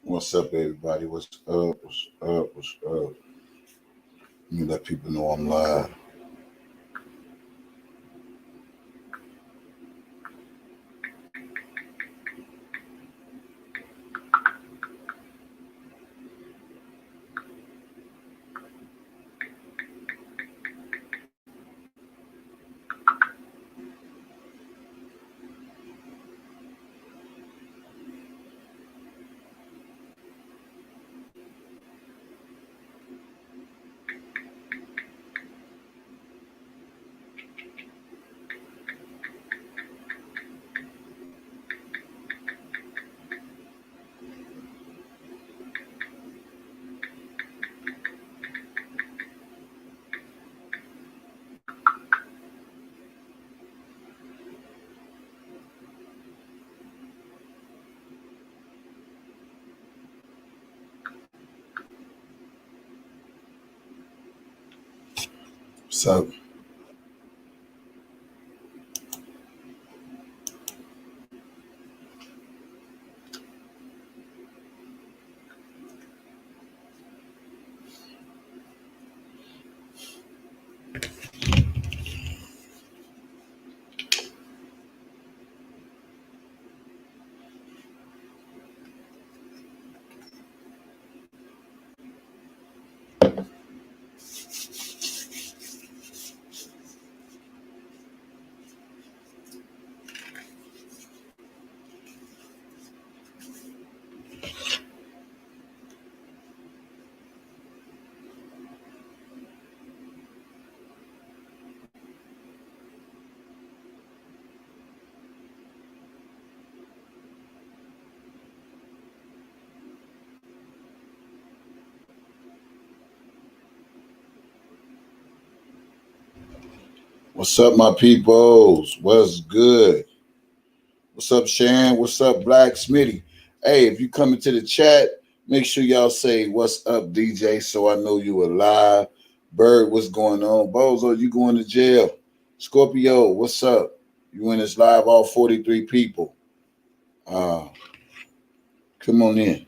What's up, everybody? What's up? What's up? What's up? Let me let people know I'm live. What's up? What's up, my peoples? What's good? What's up, Sharon? What's up, Black Smitty? Hey, if you come into the chat, make sure y'all say what's up, DJ, so I know you alive. Bird, what's going on? Bozo, you going to jail? Scorpio, what's up? You in this live, all 43 people. Come on in.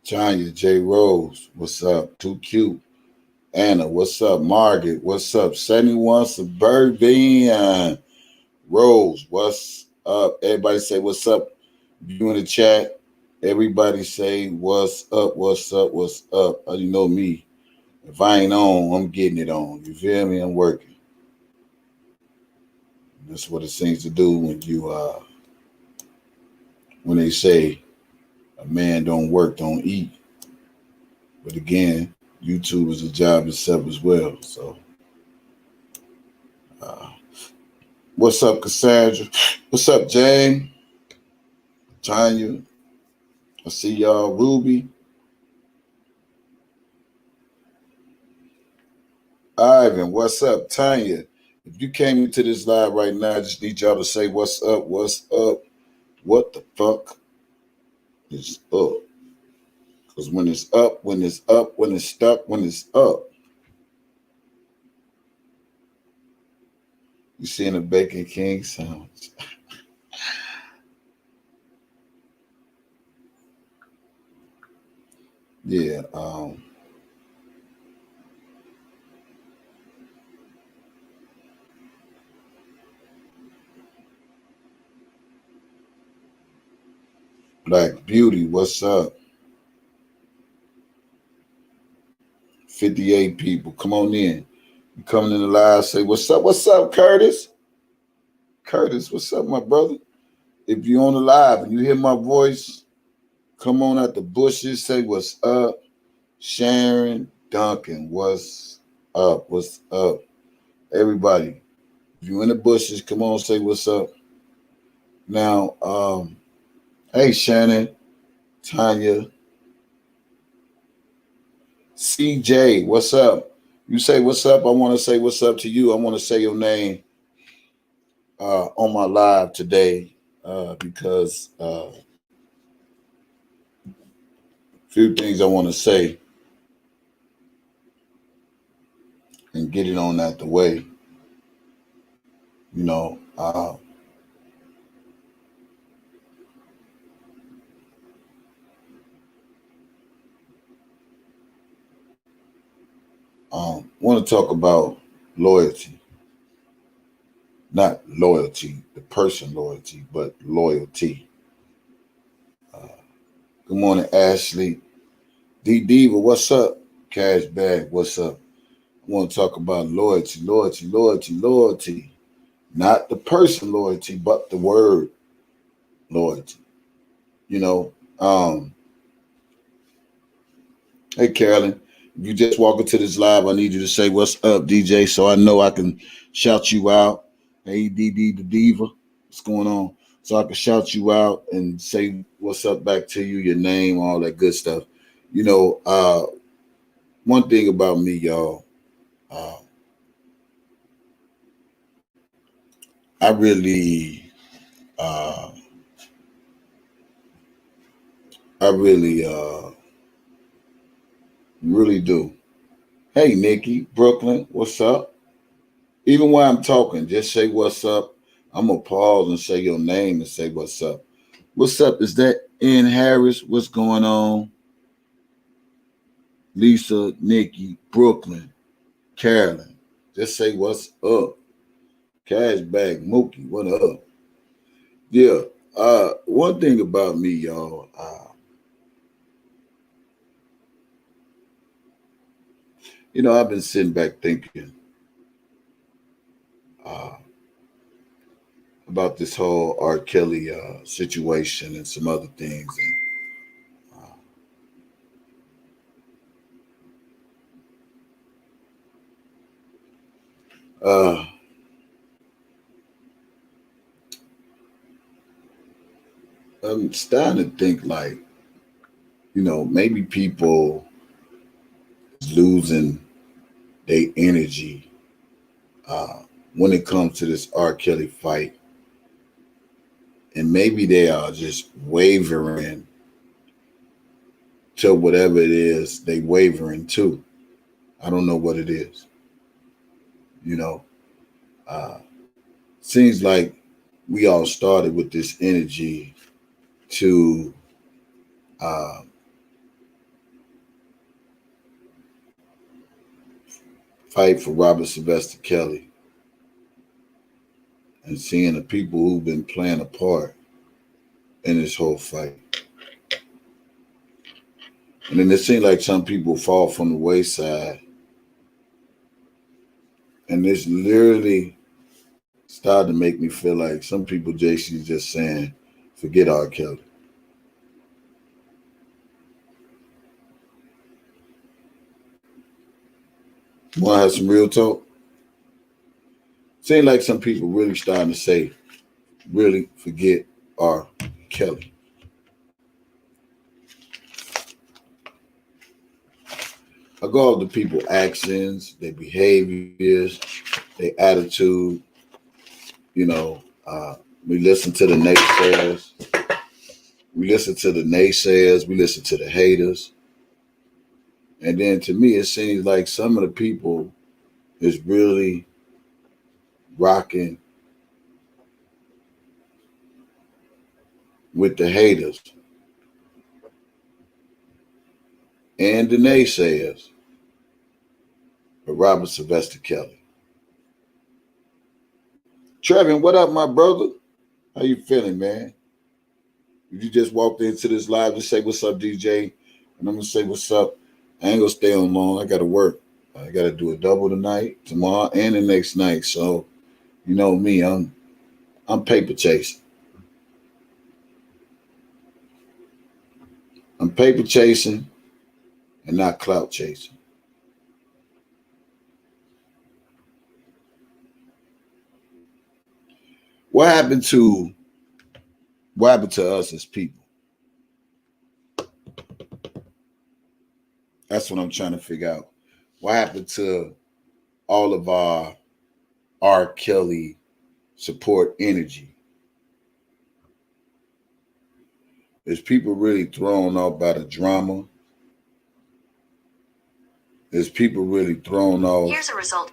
Tanya, J. Rose, what's up? Too cute. Anna, what's up? Margaret, what's up? 71 Suburban. Rose, what's up? Everybody say what's up. You in the chat. Everybody say what's up, what's up, what's up. You know me. If I ain't on, I'm getting it on. You feel me? I'm working. That's what it seems to do when you when they say a man don't work, don't eat. But again, YouTube is a job itself as well. So what's up, Cassandra? What's up, Jane? Tanya? I see y'all. Ruby? Ivan, what's up? Tanya? If you came into this live right now, I just need y'all to say what's up, what's up, what the fuck is up? Because when it's up, when it's up, when it's stuck, when it's up. You seeing a Bacon King sandwich? Yeah, Black Beauty, what's up? 58 people, come on in. You coming in the live, say what's up, Curtis? Curtis, what's up, my brother? If you're on the live and you hear my voice, come on out the bushes, say what's up. Sharon Duncan, what's up? What's up? Everybody, if you in the bushes, come on, say what's up. Now, hey Shannon, Tanya, CJ, what's up? You say what's up. I want to say what's up to you. I want to say your name on my live today because a few things I want to say and get it on out the way. You know, want to talk about loyalty, not loyalty, the person loyalty, but loyalty. Uh, Good morning, Ashley. D Diva, what's up? Cash Bag, what's up? I want to talk about loyalty, loyalty, loyalty, loyalty. Not the person loyalty, but the word loyalty. You know, hey Carolyn, if you just walk into this live, I need you to say what's up, DJ, so I know I can shout you out. Hey, DD the Diva, what's going on? So I can shout you out and say what's up back to you, your name, all that good stuff. You know, one thing about me, y'all, uh, I really, uh, I really, really do. Hey, Nikki, Brooklyn, what's up? Even while I'm talking, just say what's up. I'm gonna pause and say your name and say what's up. What's up? Is that N Harris? What's going on? Lisa, Nikki, Brooklyn, Carolyn. Just say what's up. Cashback, Mookie, what up? Yeah. One thing about me, y'all. I've been sitting back thinking uh, about this whole R. Kelly situation and some other things. And, uh, I'm starting to think like, maybe people losing their energy when it comes to this R. Kelly fight. And maybe they are just wavering to whatever it is they wavering to. I don't know what it is. You know, uh, seems like we all started with this energy to uh, fight for Robert Sylvester Kelly and seeing the people who've been playing a part in this whole fight. And then it seems like some people fall from the wayside. And this literally started to make me feel like some people, JC, just saying, forget R. Kelly. Want to have some real talk? Seems like some people really starting to say, really forget R. Kelly. I go off the people's actions, their behaviors, their attitude. You know, we listen to the naysayers. We listen to the naysayers. We listen to the haters. And then to me, it seems like some of the people is really rocking with the haters and the naysayers of Robert Sylvester Kelly. Trevin, what up, my brother? How you feeling, man? You just walked into this live to say what's up, DJ, and I'm gonna say what's up. I ain't gonna stay on long. I gotta work. I gotta do a double tonight, tomorrow, and the next night. So, you know me, I'm paper chasing. I'm paper chasing and not clout chasing. What happened to us as people? That's what I'm trying to figure out. What happened to all of our R. Kelly support energy? Is people really thrown off by the drama? Is people really thrown off? Here's a result.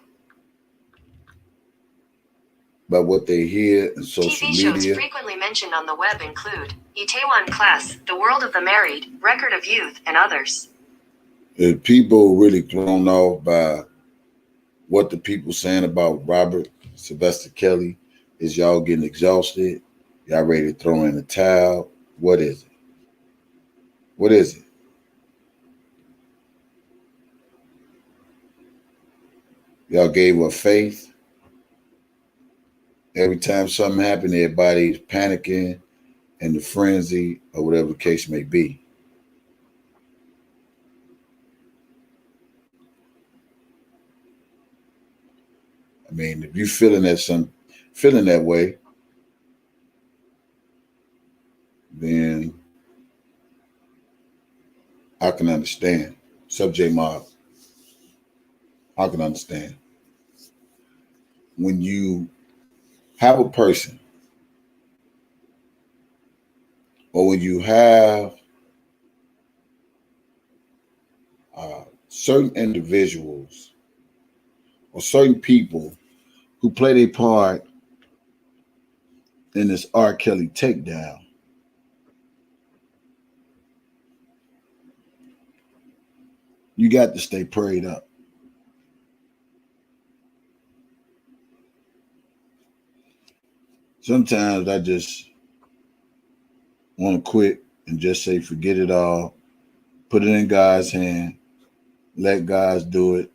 By what they hear in social media? TV shows frequently mentioned on the web include Itaewon Class, The World of the Married, Record of Youth, and others. Is people really thrown off by what the people saying about Robert Sylvester Kelly? Is y'all getting exhausted? Y'all ready to throw in the towel? What is it? What is it? Y'all gave up faith. Every time something happened, everybody's panicking and the frenzy or whatever the case may be. I mean, if you're feeling that way, then I can understand. Subject Mob, I can understand. When you have a person, or when you have certain individuals or certain people who play their part in this R. Kelly takedown, you got to stay prayed up. Sometimes I just want to quit and just say, forget it all, put it in God's hand, let God do it,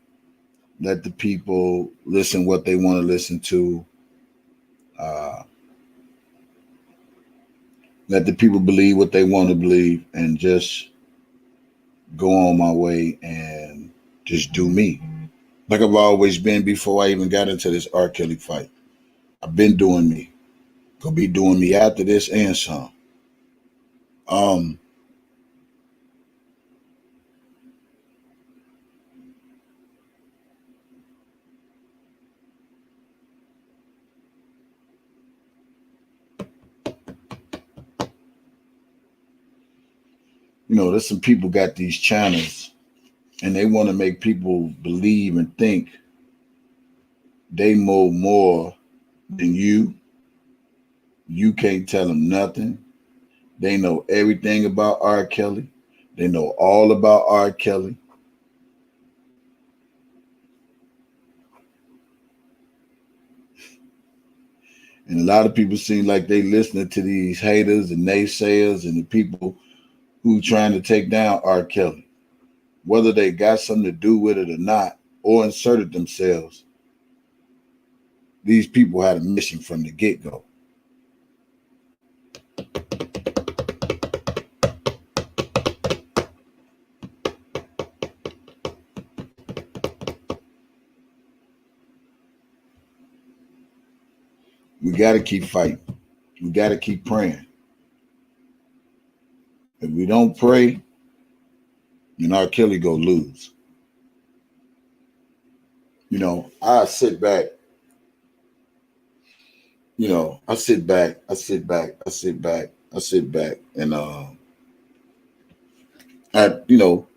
let the people listen what they want to listen to, let the people believe what they want to believe, and just go on my way and just do me. Like I've always been before I even got into this R. Kelly fight. I've been doing me. Gonna be doing me after this and some. There's some people got these channels and they want to make people believe and think they know more than you. You can't tell them nothing. They know everything about R. Kelly. They know all about R. Kelly. And a lot of people seem like they listening to these haters and naysayers and the people who trying to take down R. Kelly, whether they got something to do with it or not, or inserted themselves. These people had a mission from the get-go. We got to keep fighting. We got to keep praying. If we don't pray, then R. Kelly go lose. I sit back. I sit back, and I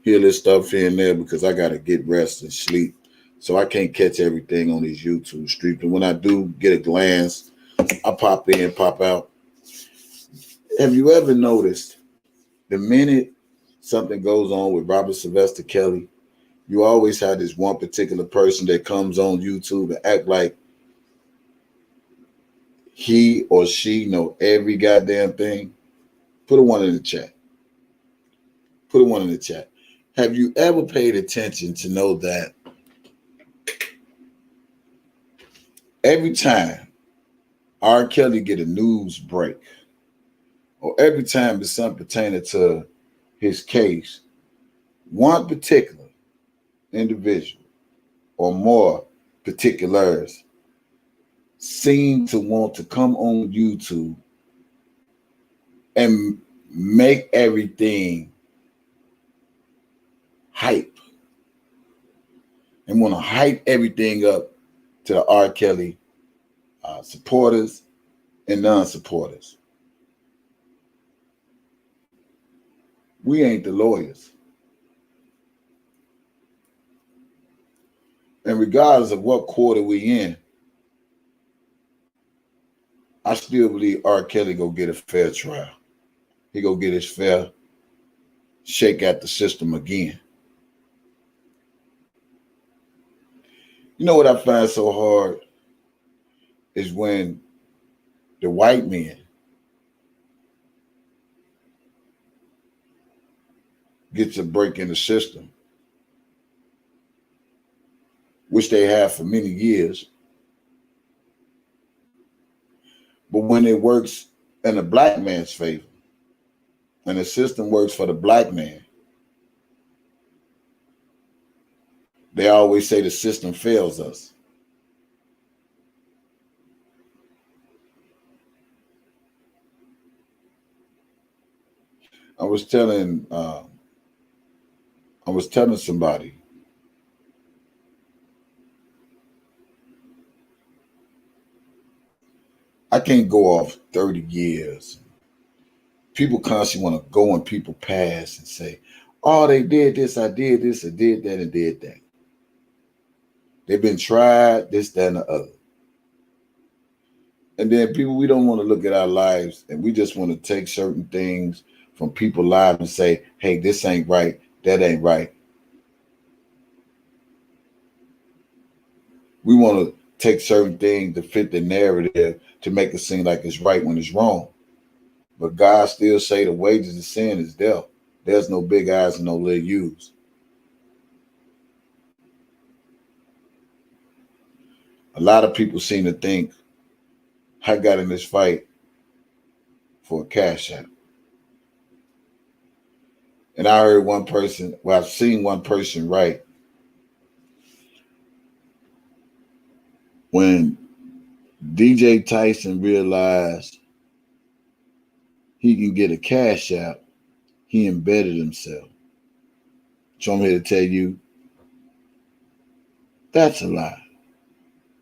hear this stuff here and there because I gotta get rest and sleep, so I can't catch everything on these YouTube streams. And when I do get a glance, I pop in, pop out. Have you ever noticed the minute something goes on with Robert Sylvester Kelly, you always have this one particular person that comes on YouTube and act like he or she know every goddamn thing? Put a one in the chat. Put a one in the chat. Have you ever paid attention to know that every time R. Kelly get a news break, or every time there's something pertaining to his case, one particular individual or more particulars seem to want to come on YouTube and make everything hype and want to hype everything up to the R. Kelly supporters and non-supporters. We ain't the lawyers. And regardless of what quarter we in, I still believe R. Kelly go get a fair trial. He go get his fair shake at the system again. You know what I find so hard is when the white men get to break in the system, which they have for many years. But when it works in a black man's favor, and the system works for the black man, they always say the system fails us. I was telling somebody, I can't go off 30 years. People constantly want to go in people's past and say, oh, they did this, I did that, and did that. They've been tried, this, that, and the other. And then people, we don't want to look at our lives, and we just want to take certain things from people's lives and say, hey, this ain't right, that ain't right. We want to take certain things to fit the narrative to make it seem like it's right when it's wrong. But God still say the wages of sin is death. There's no big I's and no little U's. A lot of people seem to think I got in this fight for a cash app. And I heard one person, well, I've seen one person write, when DJ Tyson realized he can get a cash app, he embedded himself. So I'm here to tell you, that's a lie.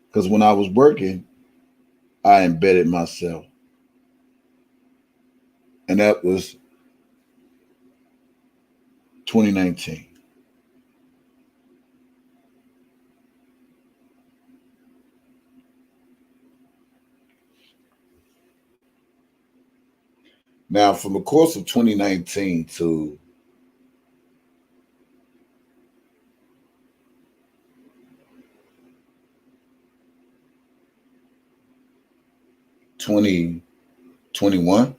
Because when I was working, I embedded myself. And that was 2019. Now, from the course of 2019 to 2021,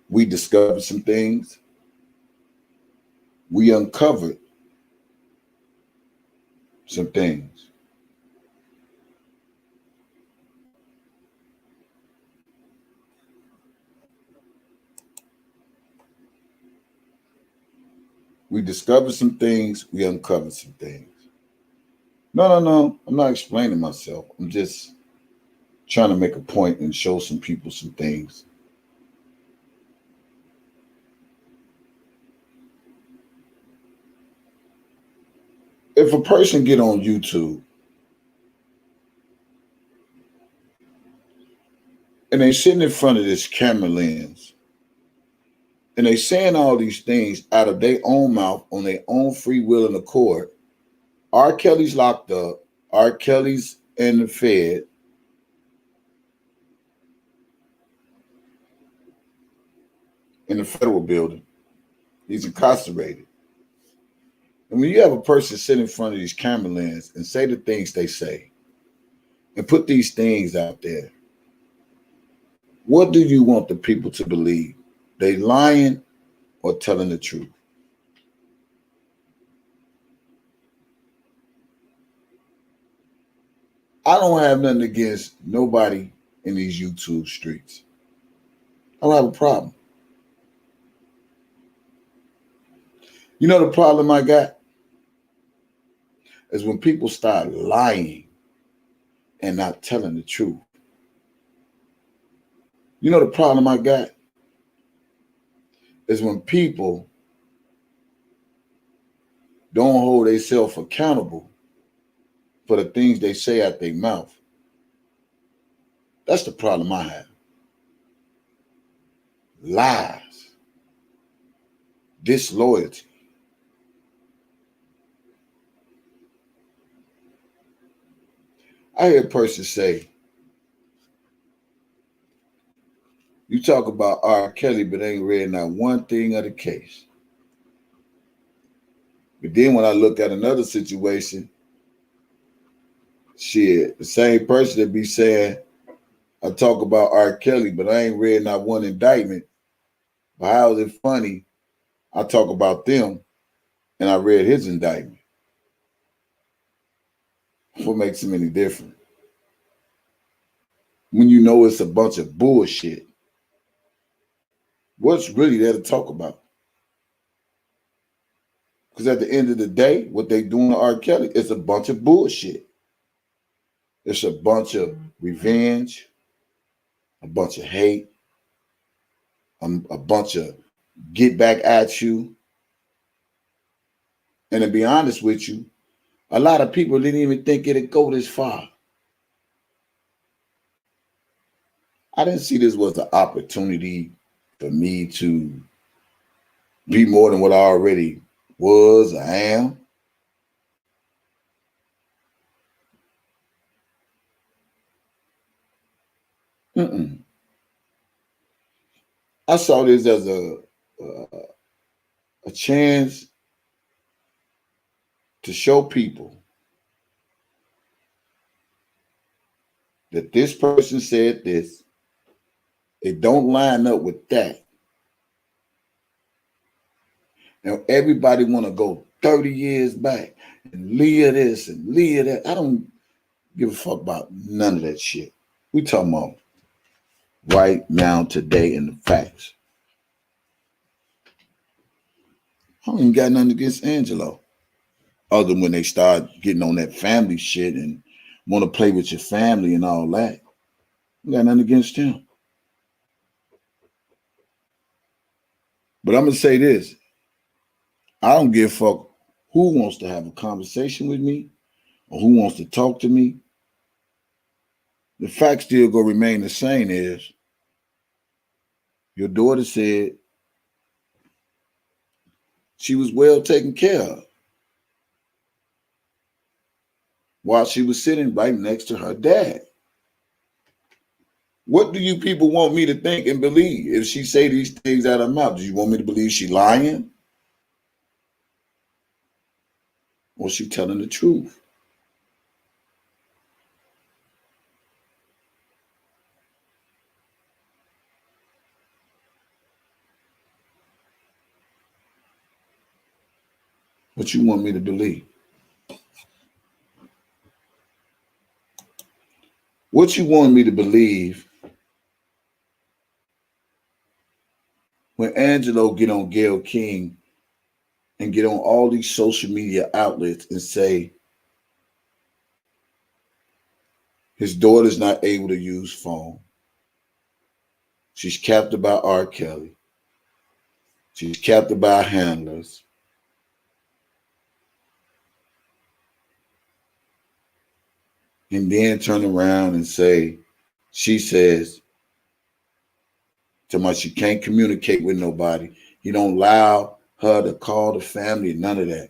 we discovered some things. We uncovered some things. We discovered some things. We uncovered some things. No. I'm not explaining myself. I'm just trying to make a point and show some people some things. If a person get on YouTube and they sitting in front of this camera lens and they saying all these things out of their own mouth on their own free will and accord, R. Kelly's locked up, R. Kelly's in the Fed, in the federal building. He's incarcerated. And when you have a person sit in front of these camera lens and say the things they say and put these things out there, what do you want the people to believe? They lying or telling the truth? I don't have nothing against nobody in these YouTube streets. I don't have a problem. You know the problem I got is when people start lying and not telling the truth. You know the problem I got is when people don't hold themselves accountable for the things they say out their mouth. That's the problem I have. Lies, disloyalty. I hear a person say, you talk about R. Kelly, but ain't read not one thing of the case. But then when I look at another situation, shit, the same person that be saying, I talk about R. Kelly, but I ain't read not one indictment. But how is it funny? I talk about them and I read his indictment. What makes him any different? When you know it's a bunch of bullshit, what's really there to talk about? Because at the end of the day, what they doing to R. Kelly is a bunch of bullshit. It's a bunch of revenge, a bunch of hate, a bunch of get back at you. And to be honest with you, a lot of people didn't even think it'd go this far. I didn't see this was an opportunity for me to be more than what I already was, I am. Mm-mm. I saw this as a chance to show people that this person said this, it don't line up with that. Now everybody want to go 30 years back and Leah this and Leah that. I don't give a fuck about none of that shit. We talking about right now, today, and the facts. I don't even got nothing against Angelo, other than when they start getting on that family shit and want to play with your family and all that. I got nothing against him. But I'm gonna say this: I don't give a fuck who wants to have a conversation with me or who wants to talk to me. The fact still gonna remain the same: is your daughter said she was well taken care of while she was sitting right next to her dad. What do you people want me to think and believe if she say these things out of her mouth? Do you want me to believe she lying? Or she telling the truth? What you want me to believe? What you want me to believe when Angelo get on Gayle King and get on all these social media outlets and say his daughter's not able to use phone. She's captured by R. Kelly. She's captured by handlers. And then turn around and say, she says, to much she can't communicate with nobody. He don't allow her to call the family, none of that.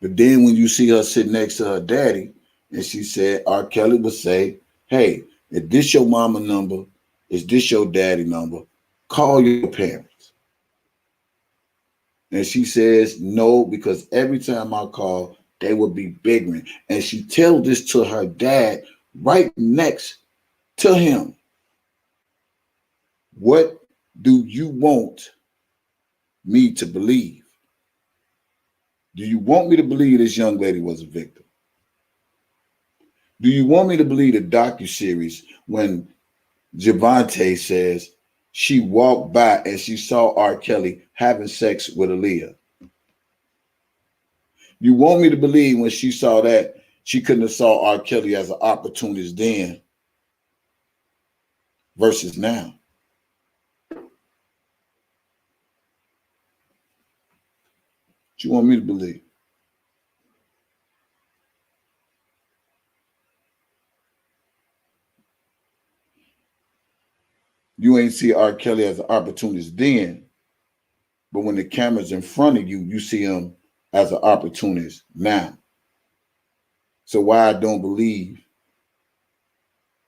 But then when you see her sit next to her daddy, and she said, R. Kelly would say, hey, if this your mama number, is this your daddy number? Call your parents. And she says, no, because every time I call, they would be bickering. And she tells this to her dad right next to him. What do you want me to believe? Do you want me to believe this young lady was a victim? Do you want me to believe the docuseries when Javante says she walked by and she saw R. Kelly having sex with Aaliyah? You want me to believe when she saw that she couldn't have saw R. Kelly as an opportunist then versus now. What you want me to believe? You ain't see R. Kelly as an opportunist then, but when the camera's in front of you, you see him as an opportunist now. So why I don't believe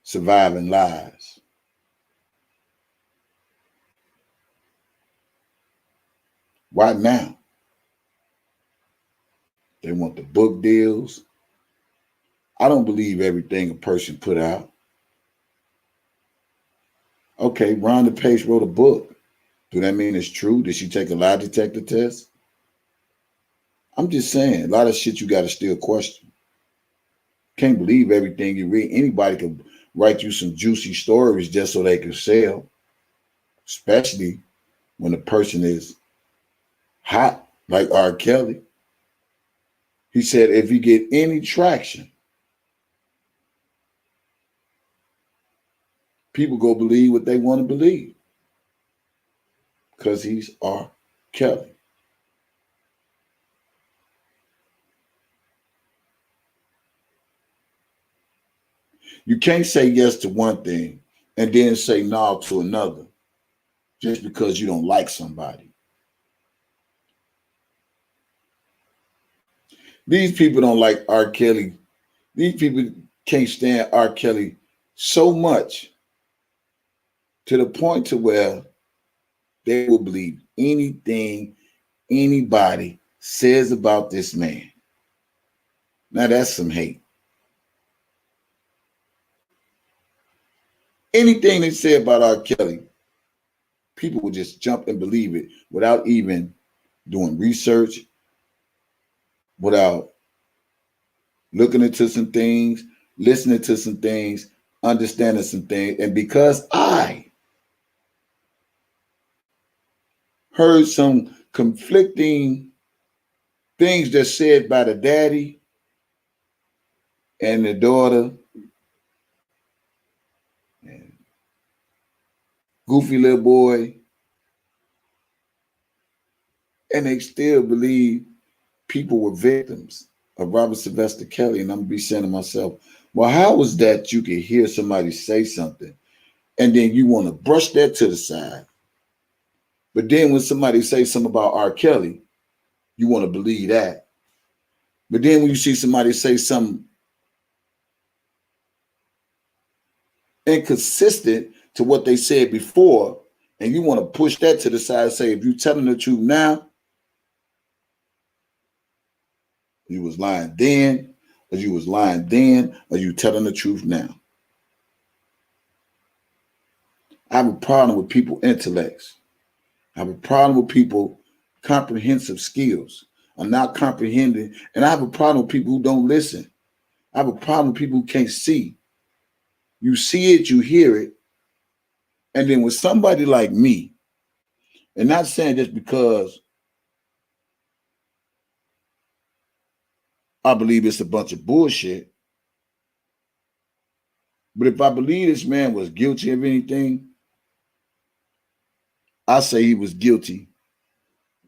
surviving lies? Why now? They want the book deals. I don't believe everything a person put out. Okay, Rhonda Pace wrote a book. Do that mean it's true? Did she take a lie detector test? I'm just saying, a lot of shit you got to still question. Can't believe everything you read. Anybody can write you some juicy stories just so they can sell, especially when the person is hot, like R. Kelly. He said if you get any traction, people go believe what they want to believe because he's R. Kelly. You can't say yes to one thing and then say no to another just because you don't like somebody. These people don't like R. Kelly. These people can't stand R. Kelly so much to the point to where they will believe anything anybody says about this man. Now that's some hate. Anything they say about R. Kelly, people will just jump and believe it without even doing research, without looking into some things, listening to some things, understanding some things. And because I heard some conflicting things that's said by the daddy and the daughter, and goofy little boy, and they still believe people were victims of Robert Sylvester Kelly. And I'm gonna be saying to myself, well, how was that you could hear somebody say something and then you want to brush that to the side? But then when somebody says something about R. Kelly, you want to believe that. But then when you see somebody say something inconsistent to what they said before, and you want to push that to the side and say, if you're telling the truth now, you was lying then, or you was lying then, or you telling the truth now. I have a problem with people intellects. I have a problem with people comprehensive skills. I'm not comprehending, and I have a problem with people who don't listen. I have a problem with people who can't see. You see it, you hear it, and then with somebody like me, and not saying just because I believe it's a bunch of bullshit, but if I believe this man was guilty of anything, I say he was guilty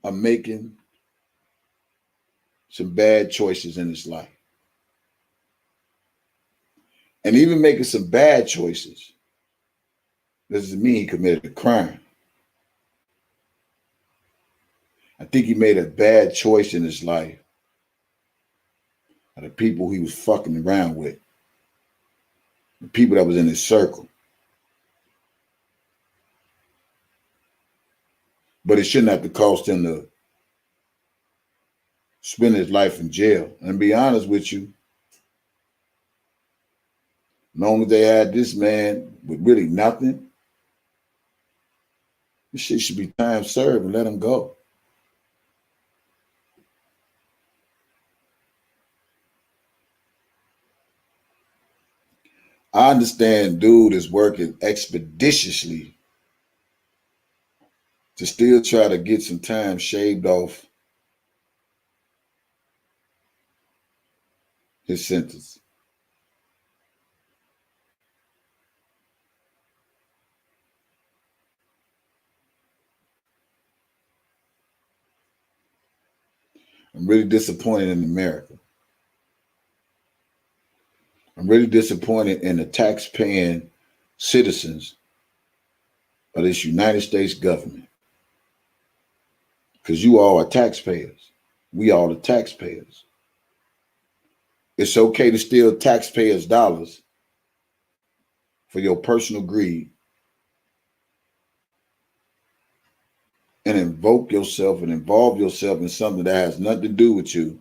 of making some bad choices in his life. And even making some bad choices doesn't mean he committed a crime. I think he made a bad choice in his life of the people he was fucking around with, the people that was in his circle. But it shouldn't have to cost him to spend his life in jail. And be honest with you, long as they had this man with really nothing, this shit should be time served and let him go. I understand dude is working expeditiously to still try to get some time shaved off his sentence. I'm really disappointed in America. I'm really disappointed in the tax-paying citizens of this United States government. Because you all are taxpayers. We all are taxpayers. It's okay to steal taxpayers' dollars for your personal greed and invoke yourself and involve yourself in something that has nothing to do with you,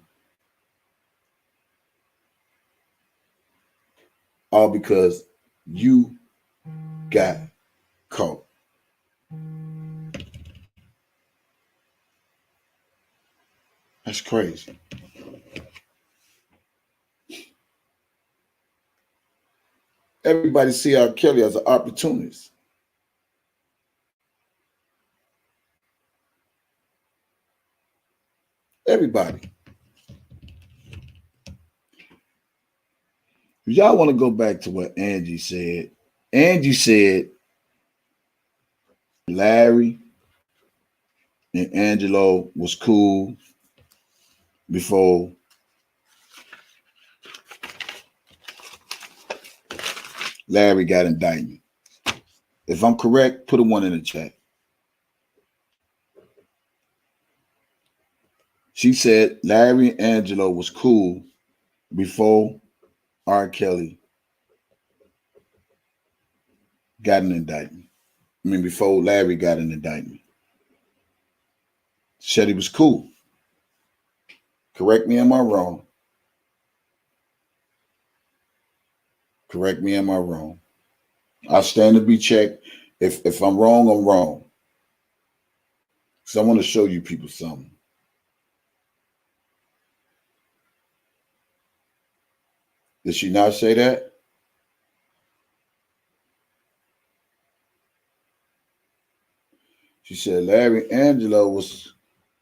all because you got caught. That's crazy. Everybody see R. Kelly as an opportunist. Everybody. Y'all want to go back to what Angie said. Angie said Larry and Angelo was cool before Larry got indicted. If I'm correct, put a 1 in the chat. She said Larry and Angelo was cool before R. Kelly got an indictment. I mean, before Larry got an indictment. Said he was cool. Correct me, am I wrong? Correct me, am I wrong? I stand to be checked. If I'm wrong, I'm wrong. So I want to show you people something. Did she not say that? She said Larry Angelo was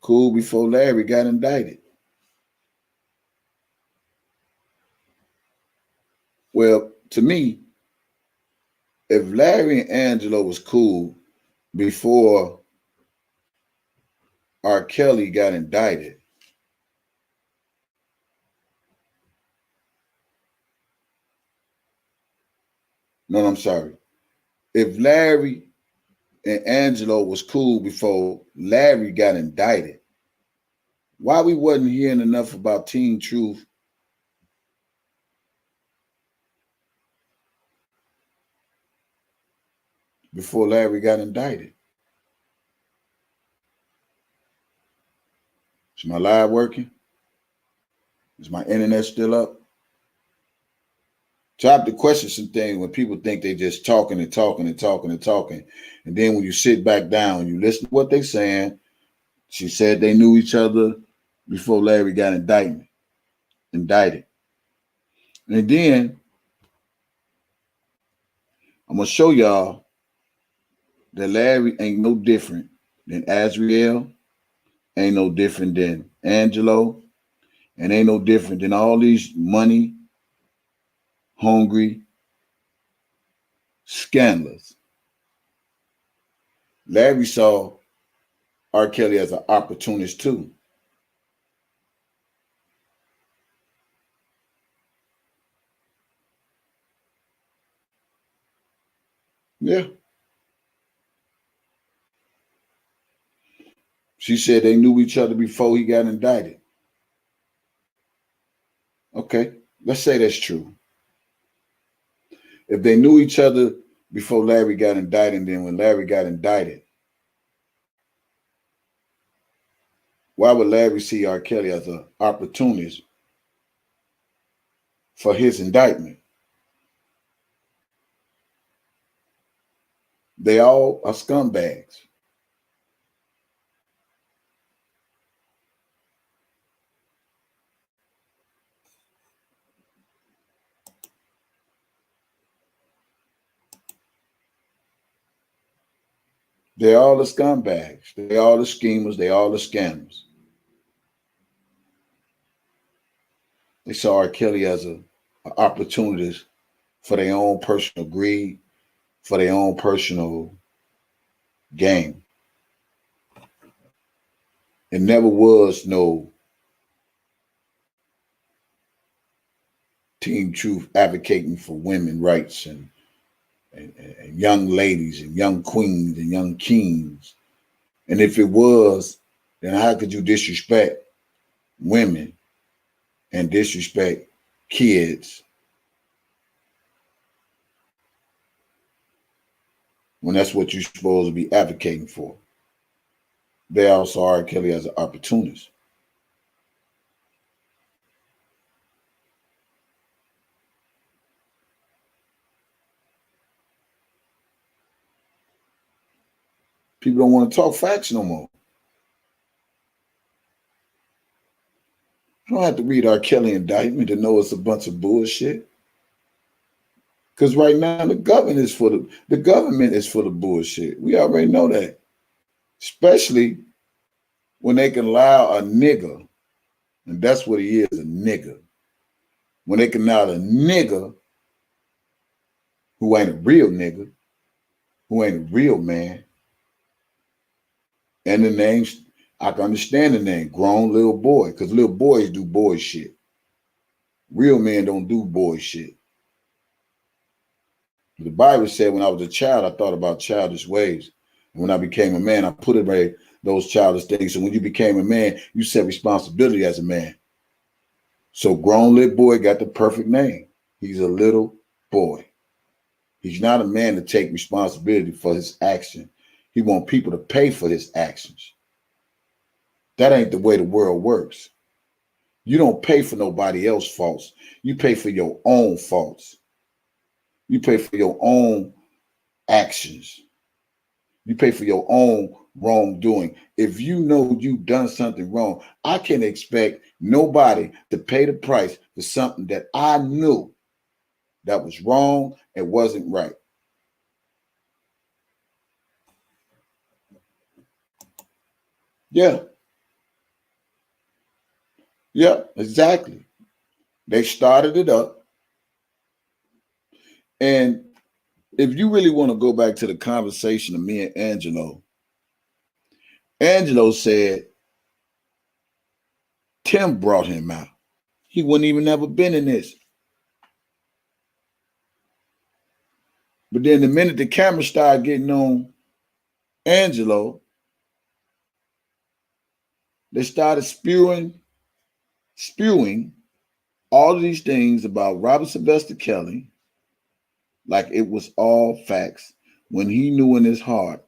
cool before Larry got indicted. Well, to me, if Larry and Angelo was cool before R. Kelly got indicted, no, I'm sorry. If Larry and Angelo was cool before Larry got indicted, why we wasn't hearing enough about Teen Truth before Larry got indicted? Is my live working? Is my internet still up? So I have to question some things when people think they just talking and talking and talking and talking. And then when you sit back down, you listen to what they're saying. She said they knew each other before Larry got indicted. And then I'm going to show y'all that Larry ain't no different than Azriel, ain't no different than Angelo, and ain't no different than all these money hungry scandalers. Larry saw R. Kelly as an opportunist too. Yeah. She said they knew each other before he got indicted. Okay, let's say that's true. If they knew each other before Larry got indicted, and then when Larry got indicted, why would Larry see R. Kelly as an opportunist for his indictment? They all are scumbags. They're all the scumbags. They're all the schemers. They're all the scammers. They saw R. Kelly as a opportunist for their own personal greed, for their own personal gain. It never was no Team Truth advocating for women rights and young ladies and young queens and young kings. And if it was, then how could you disrespect women and disrespect kids when that's what you're supposed to be advocating for? They also saw R. Kelly as an opportunist. People don't want to talk facts no more. You don't have to read R. Kelly indictment to know it's a bunch of bullshit. Because right now the government is full of bullshit. We already know that. Especially when they can allow a nigger, and that's what he is, a nigger. When they can allow a nigger who ain't a real nigga, who ain't a real man, and the names, I can understand the name, grown little boy, because little boys do boy shit. Real men don't do boy shit. The Bible said when I was a child, I thought about childish ways. And when I became a man, I put away those childish things. So when you became a man, you set responsibility as a man. So grown little boy got the perfect name. He's a little boy. He's not a man to take responsibility for his action. He wants people to pay for his actions. That ain't the way the world works. You don't pay for nobody else's faults. You pay for your own faults. You pay for your own actions. You pay for your own wrongdoing. If you know you've done something wrong, I can't expect nobody to pay the price for something that I knew that was wrong and wasn't right. Yeah. Yeah, exactly. They started it up. And if you really want to go back to the conversation of me and Angelo said Tim brought him out. He wouldn't even ever been in this. But then the minute the camera started getting on Angelo, they started spewing all of these things about Robert Sylvester Kelly, like it was all facts, when he knew in his heart,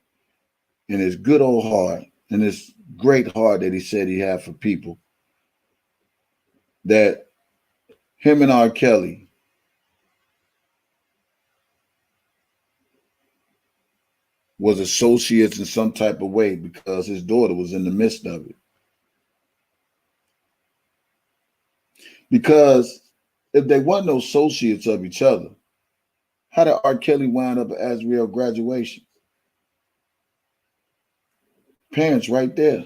in his good old heart, in his great heart that he said he had for people, that him and R. Kelly was associates in some type of way because his daughter was in the midst of it. Because if they weren't no associates of each other, how did R. Kelly wind up at Azriel graduation? Parents right there.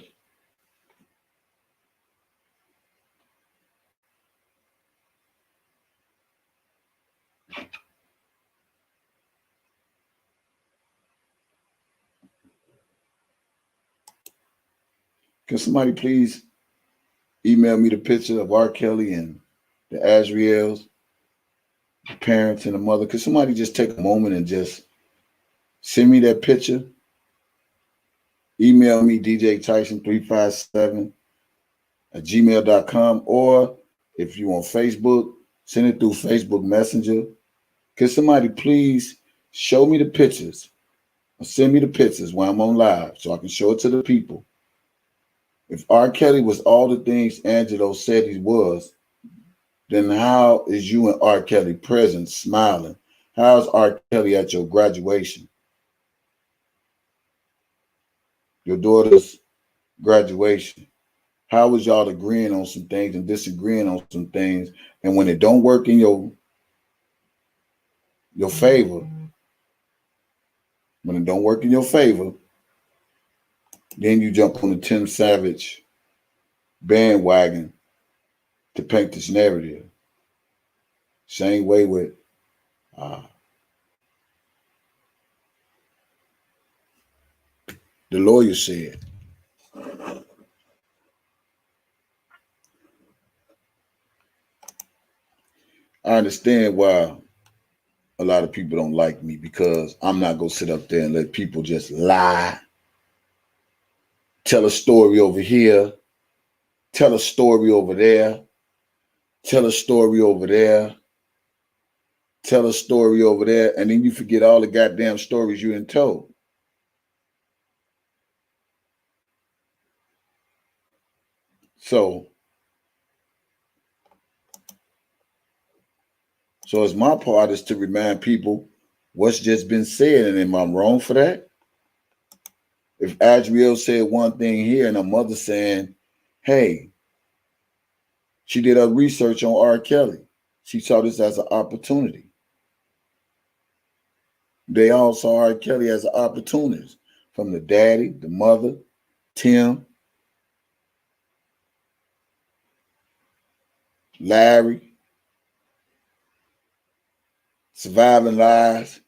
Can somebody please email me the picture of R. Kelly and the Azriels, the parents and the mother? Could somebody just take a moment and just send me that picture? Email me djtyson357 at gmail.com, or if you on Facebook, send it through Facebook Messenger. Can somebody please show me the pictures or send me the pictures while I'm on live so I can show it to the people? If R. Kelly was all the things Angelo said he was, then how is you and R. Kelly present smiling? How's R. Kelly at your graduation? Your daughter's graduation. How was y'all agreeing on some things and disagreeing on some things? And when it don't work in your favor, when it don't work in your favor, then you jump on the Tim Savage bandwagon to paint this narrative. Same way with the lawyer said. I understand why a lot of people don't like me, because I'm not going to sit up there and let people just lie, tell a story over here, tell a story over there, tell a story over there, tell a story over there, and then you forget all the goddamn stories you done told. So as my part is to remind people what's just been said, and am I wrong for that? If Adriel said one thing here and a mother saying, hey, she did her research on R. Kelly, she saw this as an opportunity. They all saw R. Kelly as an opportunist, from the daddy, the mother, Tim, Larry, Surviving Lies.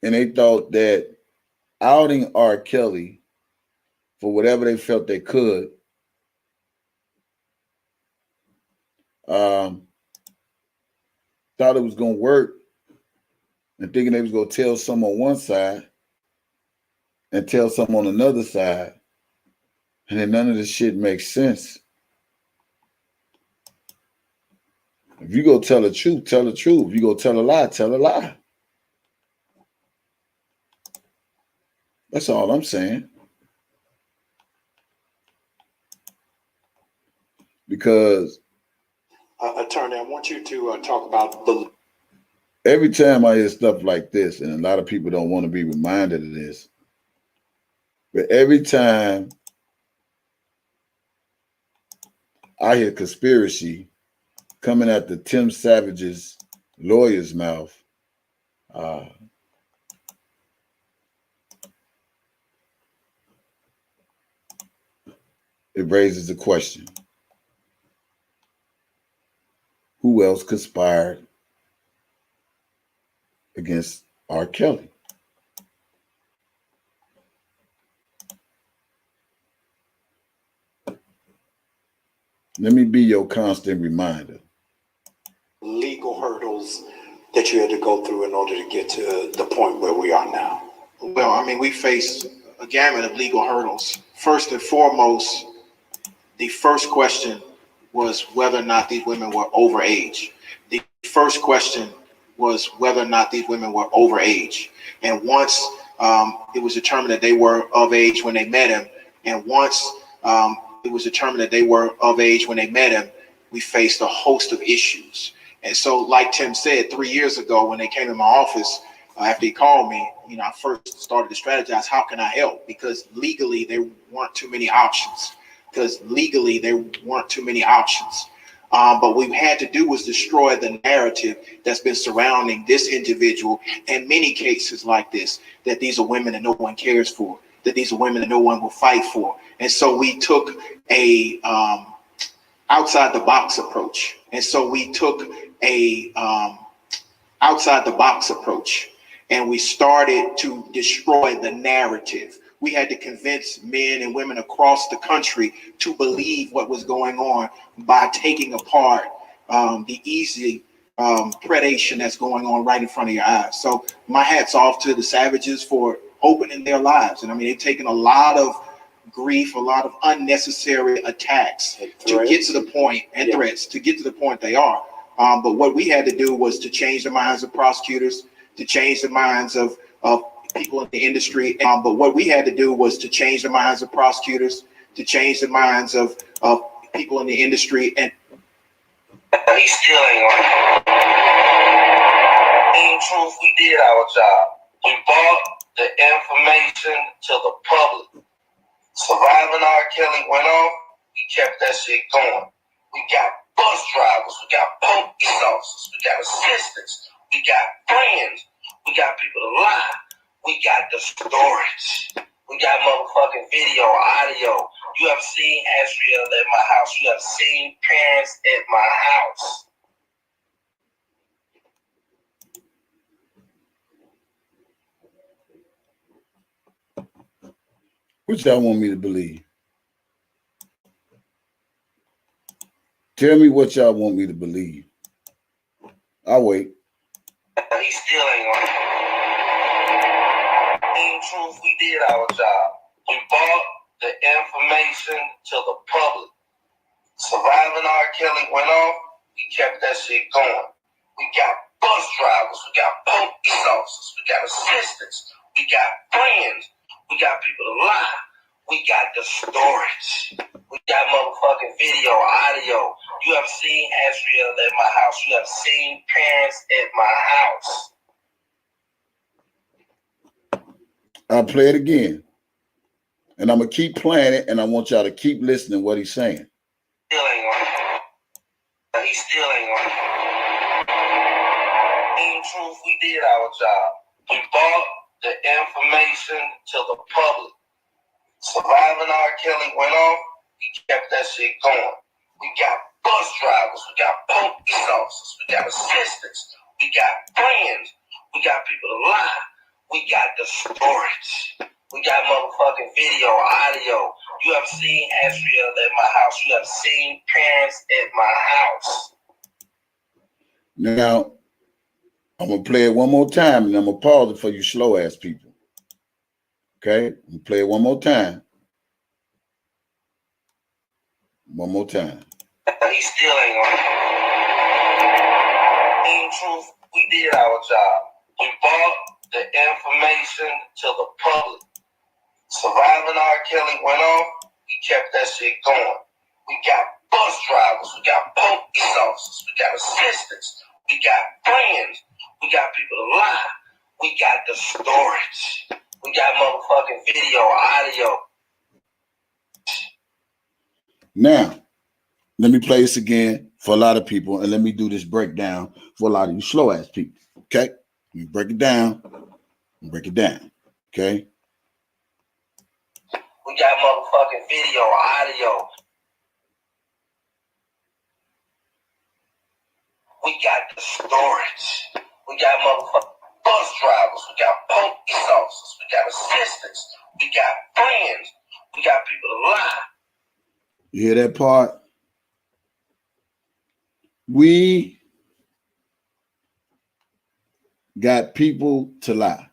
And they thought that outing R. Kelly for whatever they felt they could, thought it was going to work, and thinking they was going to tell some on one side and tell some on another side. And then none of this shit makes sense. If you go tell the truth, tell the truth. If you go tell a lie, tell a lie. That's all I'm saying. Because Attorney, I want you to talk about the... Every time I hear stuff like this, and a lot of people don't want to be reminded of this, but every time I hear conspiracy coming out the Tim Savage's lawyer's mouth, it raises the question: who else conspired against R. Kelly? Let me be your constant reminder. Legal hurdles that you had to go through in order to get to the point where we are now. Well, I mean, we face a gamut of legal hurdles. First and foremost, the first question was whether or not these women were over age. The first question was whether or not these women were over age. And once it was determined that they were of age when they met him, and once it was determined that they were of age when they met him, we faced a host of issues. And so, like Tim said, 3 years ago when they came to my office, after he called me, I first started to strategize, how can I help? Because legally there weren't too many options. But what we had to do was destroy the narrative that's been surrounding this individual and many cases like this, that these are women that no one cares for, that these are women that no one will fight for. And so we took a outside the box approach. And we started to destroy the narrative. We had to convince men and women across the country to believe what was going on by taking apart the easy predation that's going on right in front of your eyes. So my hat's off to the Savages for opening their lives. And I mean, they've taken a lot of grief, a lot of unnecessary attacks to get to the point, and threats to get to the point they are. But what we had to do was to change the minds of prosecutors, to change the minds of people in the industry. But what we had to do was to change the minds of prosecutors, to change the minds of people in the industry. And he still ain't right. In truth, we did our job. We brought the information to the public. Surviving R. Kelly went off, we kept that shit going. We got bus drivers, we got police officers, we got assistants, we got friends, we got people to lie, we got the storage, We got motherfucking video, audio. You have seen Asriel at my house. You have seen parents at my house. Which y'all want me to believe? Tell me what y'all want me to believe. I'll wait. He still ain't on it. In truth, we did our job. We brought the information to the public. Surviving R. Kelly went off. We kept that shit going. We got bus drivers. We got police officers. We got assistants. We got friends. We got people to lie. We got the storage. We got motherfucking video, audio. You have seen Asriel at my house. You have seen parents at my house. I'll play it again. And I'm going to keep playing it, and I want y'all to keep listening to what he's saying. Still ain't on it. He still ain't on it. In truth, we did our job. We brought the information to the public. Surviving R. Kelly went off. We kept that shit going. We got bus drivers. We got police officers. We got assistants. We got friends. We got people to lie. We got the storage. We got motherfucking video, audio. You have seen Asriel at my house. You have seen parents at my house. Now, I'm going to play it one more time, and I'm going to pause it for you slow-ass people. Okay? I'm going to play it one more time. One more time. He still ain't on it. In truth, we did our job. We brought the information to the public. Surviving R. Kelly went off. We kept that shit going. We got bus drivers. We got police officers. We got assistants. We got friends. We got people to lie. We got the storage. We got motherfucking video, audio. Now, let me play this again for a lot of people, and let me do this breakdown for a lot of you slow-ass people. Okay? Let me break it down. Break it down. Okay? We got motherfucking video, audio. We got the storage. We got motherfucking bus drivers. We got police officers. We got assistants. We got friends. We got people to lie. You hear that part? We got people to lie.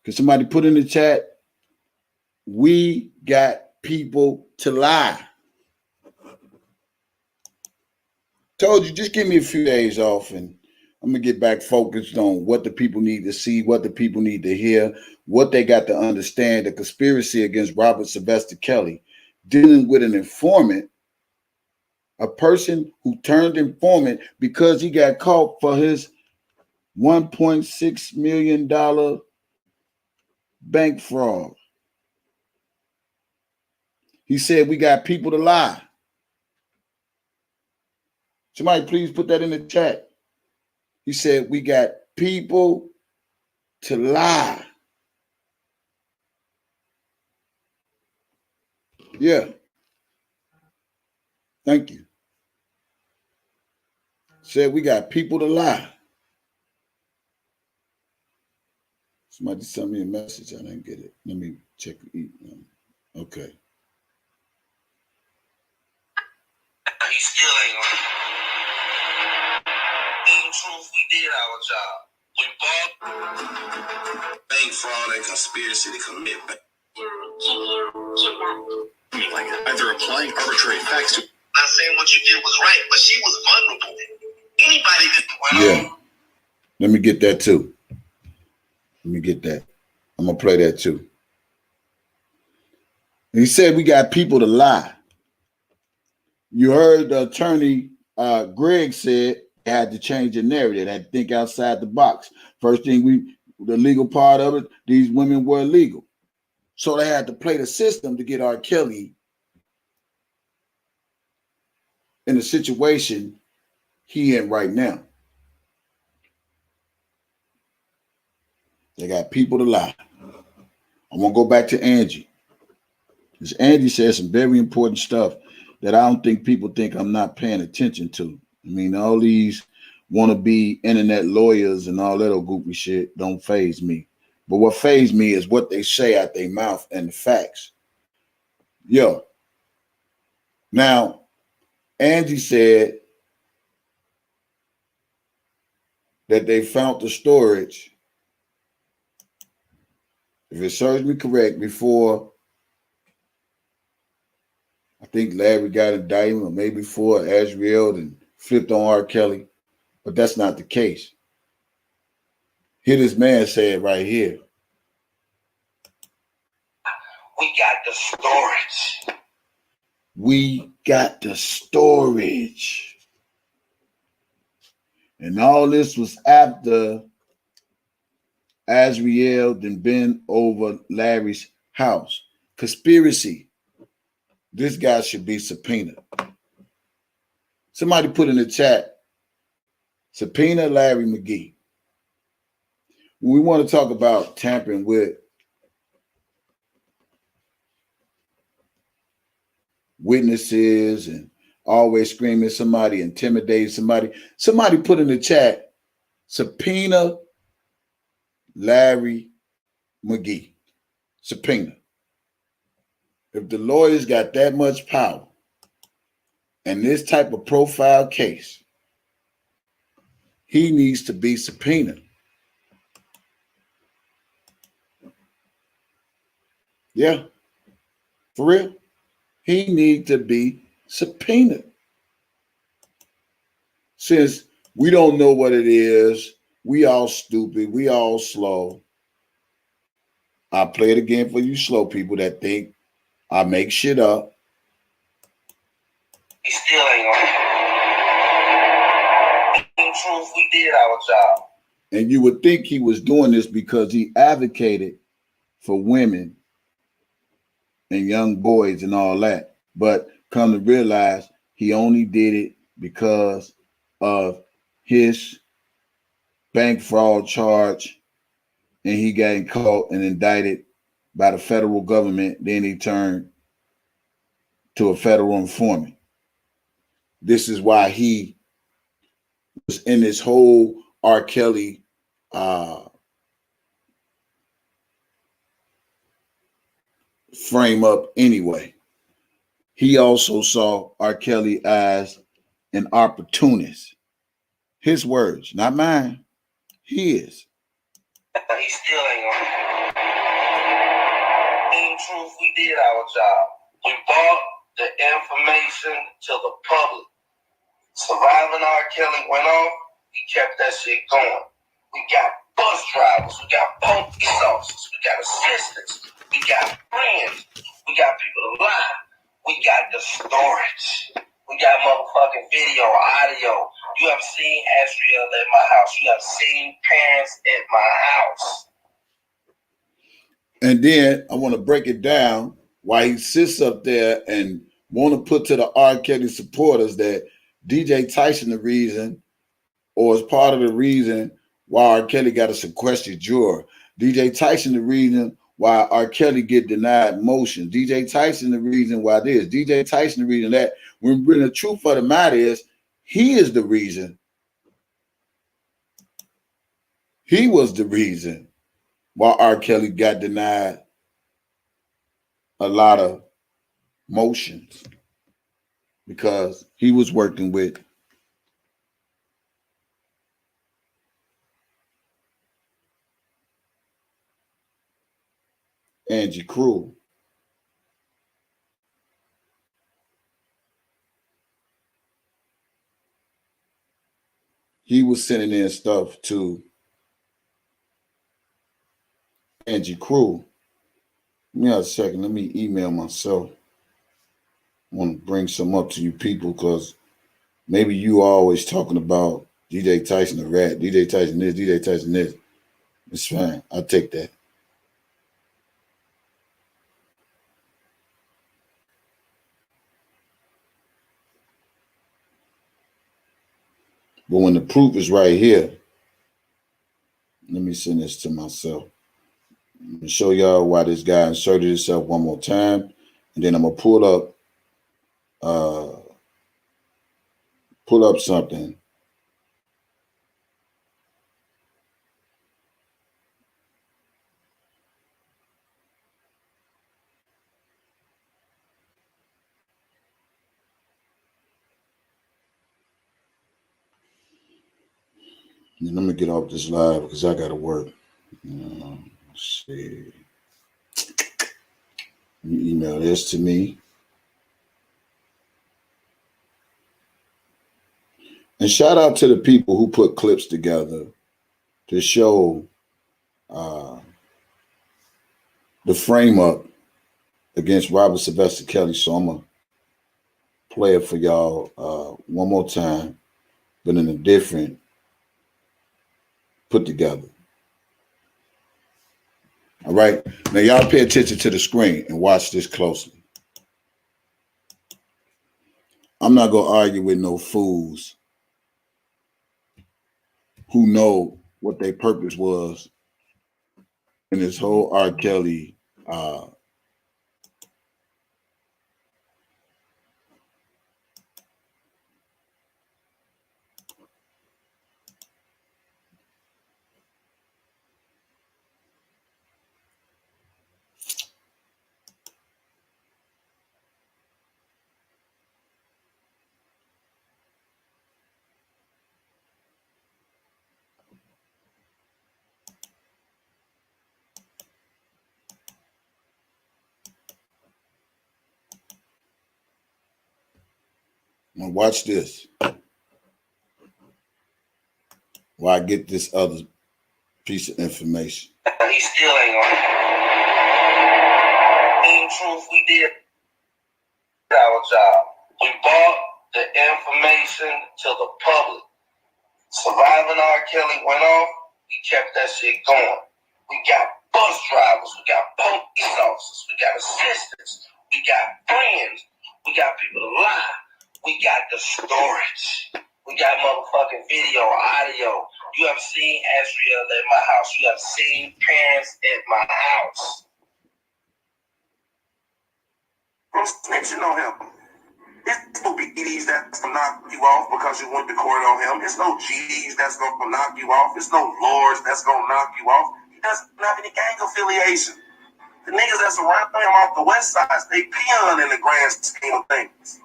Can somebody put in the chat? We got people to lie. Told you, just give me a few days off and I'm going to get back focused on what the people need to see, what the people need to hear, what they got to understand, the conspiracy against Robert Sylvester Kelly, dealing with an informant, a person who turned informant because he got caught for his $1.6 million bank fraud. He said, we got people to lie. Somebody please put that in the chat. He said, we got people to lie. Yeah. Thank you. Said, we got people to lie. Somebody sent me a message. I didn't get it. Let me check the email. Okay. He still ain't on it. In truth, we did our job. We bought bank fraud and conspiracy to commit bank. Like either applying arbitrary facts to. Not saying what you did was right, but she was vulnerable. Anybody could. Yeah. Let me get that too. Let me get that. I'm going to play that too. He said we got people to lie. You heard the attorney Greg said they had to change the narrative, they had to think outside the box. First thing the legal part of it, these women were illegal. So they had to play the system to get R. Kelly in the situation he in right now. They got people to lie. I'm going to go back to Angie. Because Angie said some very important stuff that I don't think people think I'm not paying attention to. I mean, all these want to be internet lawyers and all that old goofy shit don't faze me. But what faze me is what they say out their mouth and the facts. Yo. Now, Angie said that they found the storage, if it serves me correct, before I think Larry got indicted, or maybe before Azriel and flipped on R. Kelly. But that's not the case. Here this man said right here. We got the storage. We got the storage. And all this was after Azriel then been over Larry's house. Conspiracy. This guy should be subpoenaed. Somebody put in the chat, subpoena Larry McGee. When we want to talk about tampering with witnesses and always screaming somebody, intimidating somebody put in the chat, subpoena Larry McGee. Subpoena. If the lawyers got that much power and this type of profile case, he needs to be subpoenaed. Yeah, for real. He needs to be subpoenaed. Since we don't know what it is, we all stupid, we all slow. I'll play it again for you slow people that think I make shit up. He still ain't on it. In truth, we did our job. And you would think he was doing this because he advocated for women and young boys and all that. But come to realize he only did it because of his bank fraud charge, and he got caught and indicted by the federal government. Then he turned to a federal informant. This is why he was in this whole R. Kelly frame up anyway. He also saw R. Kelly as an opportunist. His words, not mine, his. He still ain't on it. In truth, we did our job. We brought the information to the public. Surviving R. Kelly went off, we kept that shit going. We got bus drivers, we got police officers, we got assistants, we got friends, we got people to lie. We got the storage. We got motherfucking video, audio. You have seen Azriel at my house. You have seen parents at my house. And then I want to break it down why he sits up there and want to put to the R. Kelly supporters that DJ Tyson the reason, or is part of the reason why R. Kelly got a sequestered juror. DJ Tyson the reason why R. Kelly get denied motion. DJ Tyson the reason why this. DJ Tyson the reason that. When the truth of the matter is, he is the reason. He was the reason why R. Kelly got denied a lot of motions, because he was working with Angie Crew. He was sending in stuff to Angie Crew. Give me a second. Let me email myself. I want to bring some up to you people, because maybe you are always talking about DJ Tyson the rat, DJ Tyson this, DJ Tyson this. It's fine. I'll take that. But when the proof is right here, let me send this to myself. I'm gonna show y'all why this guy inserted himself one more time, and then I'm gonna pull up something. And I'm gonna get off this live because I gotta work. Let's see. You email this to me. And shout out to the people who put clips together to show the frame up against Robert Sylvester Kelly. So I'm gonna play it for y'all one more time, but in a different put together. All right. Now y'all pay attention to the screen and watch this closely. I'm not gonna argue with no fools who know what their purpose was in this whole R. Kelly now watch this while I get this other piece of information. He still ain't on it. In truth, we did our job. We brought the information to the public. Surviving R. Kelly went off, we kept that shit going. We got bus drivers, we got police officers, we got assistants, we got friends, we got people to lie, we got the storage, we got motherfucking video, audio. You have seen Asriel at my house, you have seen parents at my house. I'm snitching on him. It's no BDs that's gonna knock you off because you went to court on him. It's no GDs that's gonna knock you off. It's no lords that's gonna knock you off. He doesn't have any gang affiliation. The niggas that's around him off the west side, they peon in the grand scheme of things.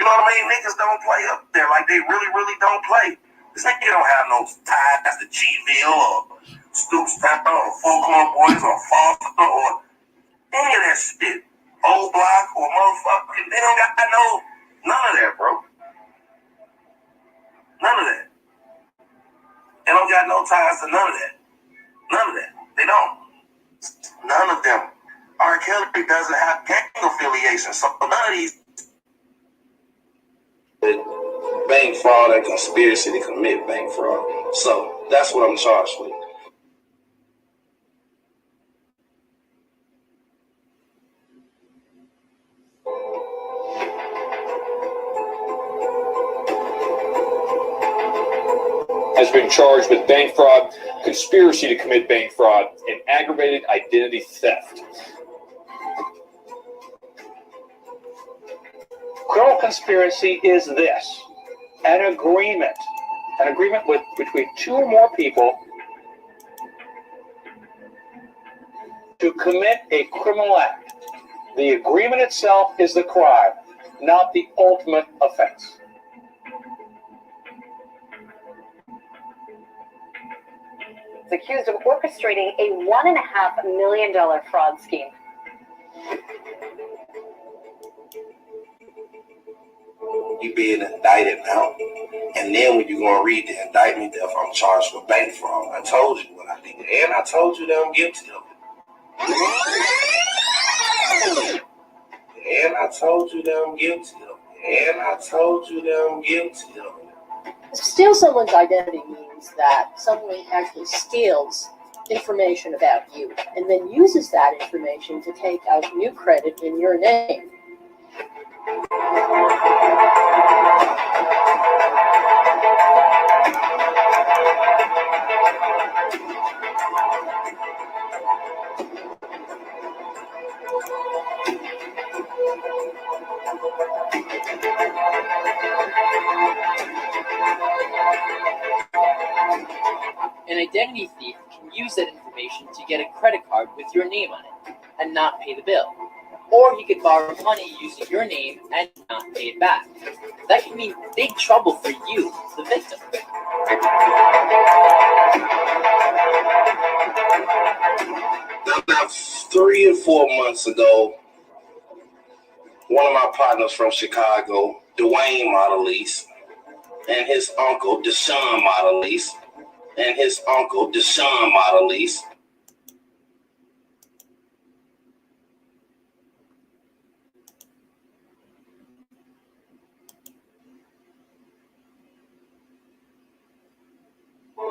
You know what I mean? Niggas don't play up there like they really, really don't play. This nigga don't have no ties to G-Ville or Stoops Pepper or Folklore Boys or Foster or any of that shit. Old Block or motherfucking, they don't got none of that, bro. None of that. They don't got no ties to none of that. None of that. They don't. None of them. R. Kelly doesn't have gang affiliation, so none of these. Bank fraud and conspiracy to commit bank fraud. So that's what I'm charged with. Has been charged with bank fraud, conspiracy to commit bank fraud, and aggravated identity theft. Criminal conspiracy is this: an agreement between two or more people to commit a criminal act. The agreement itself is the crime, not the ultimate offense. Is accused of orchestrating a $1.5 million fraud scheme. You being indicted now. And then when you're going to read the indictment, if I'm charged with bank fraud, I told you what I did. And I told you that I'm guilty of it. And I told you that I'm guilty of it. And I told you that I'm guilty of it. To steal someone's identity means that someone actually steals information about you and then uses that information to take out new credit in your name. identity thief can use that information to get a credit card with your name on it and not pay the bill. Or he could borrow money using your name and not pay it back. That can mean big trouble for you, the victim. About 3 or 4 months ago, one of my partners from Chicago, Dwayne Modelise, and his uncle, Deshaun Modelise,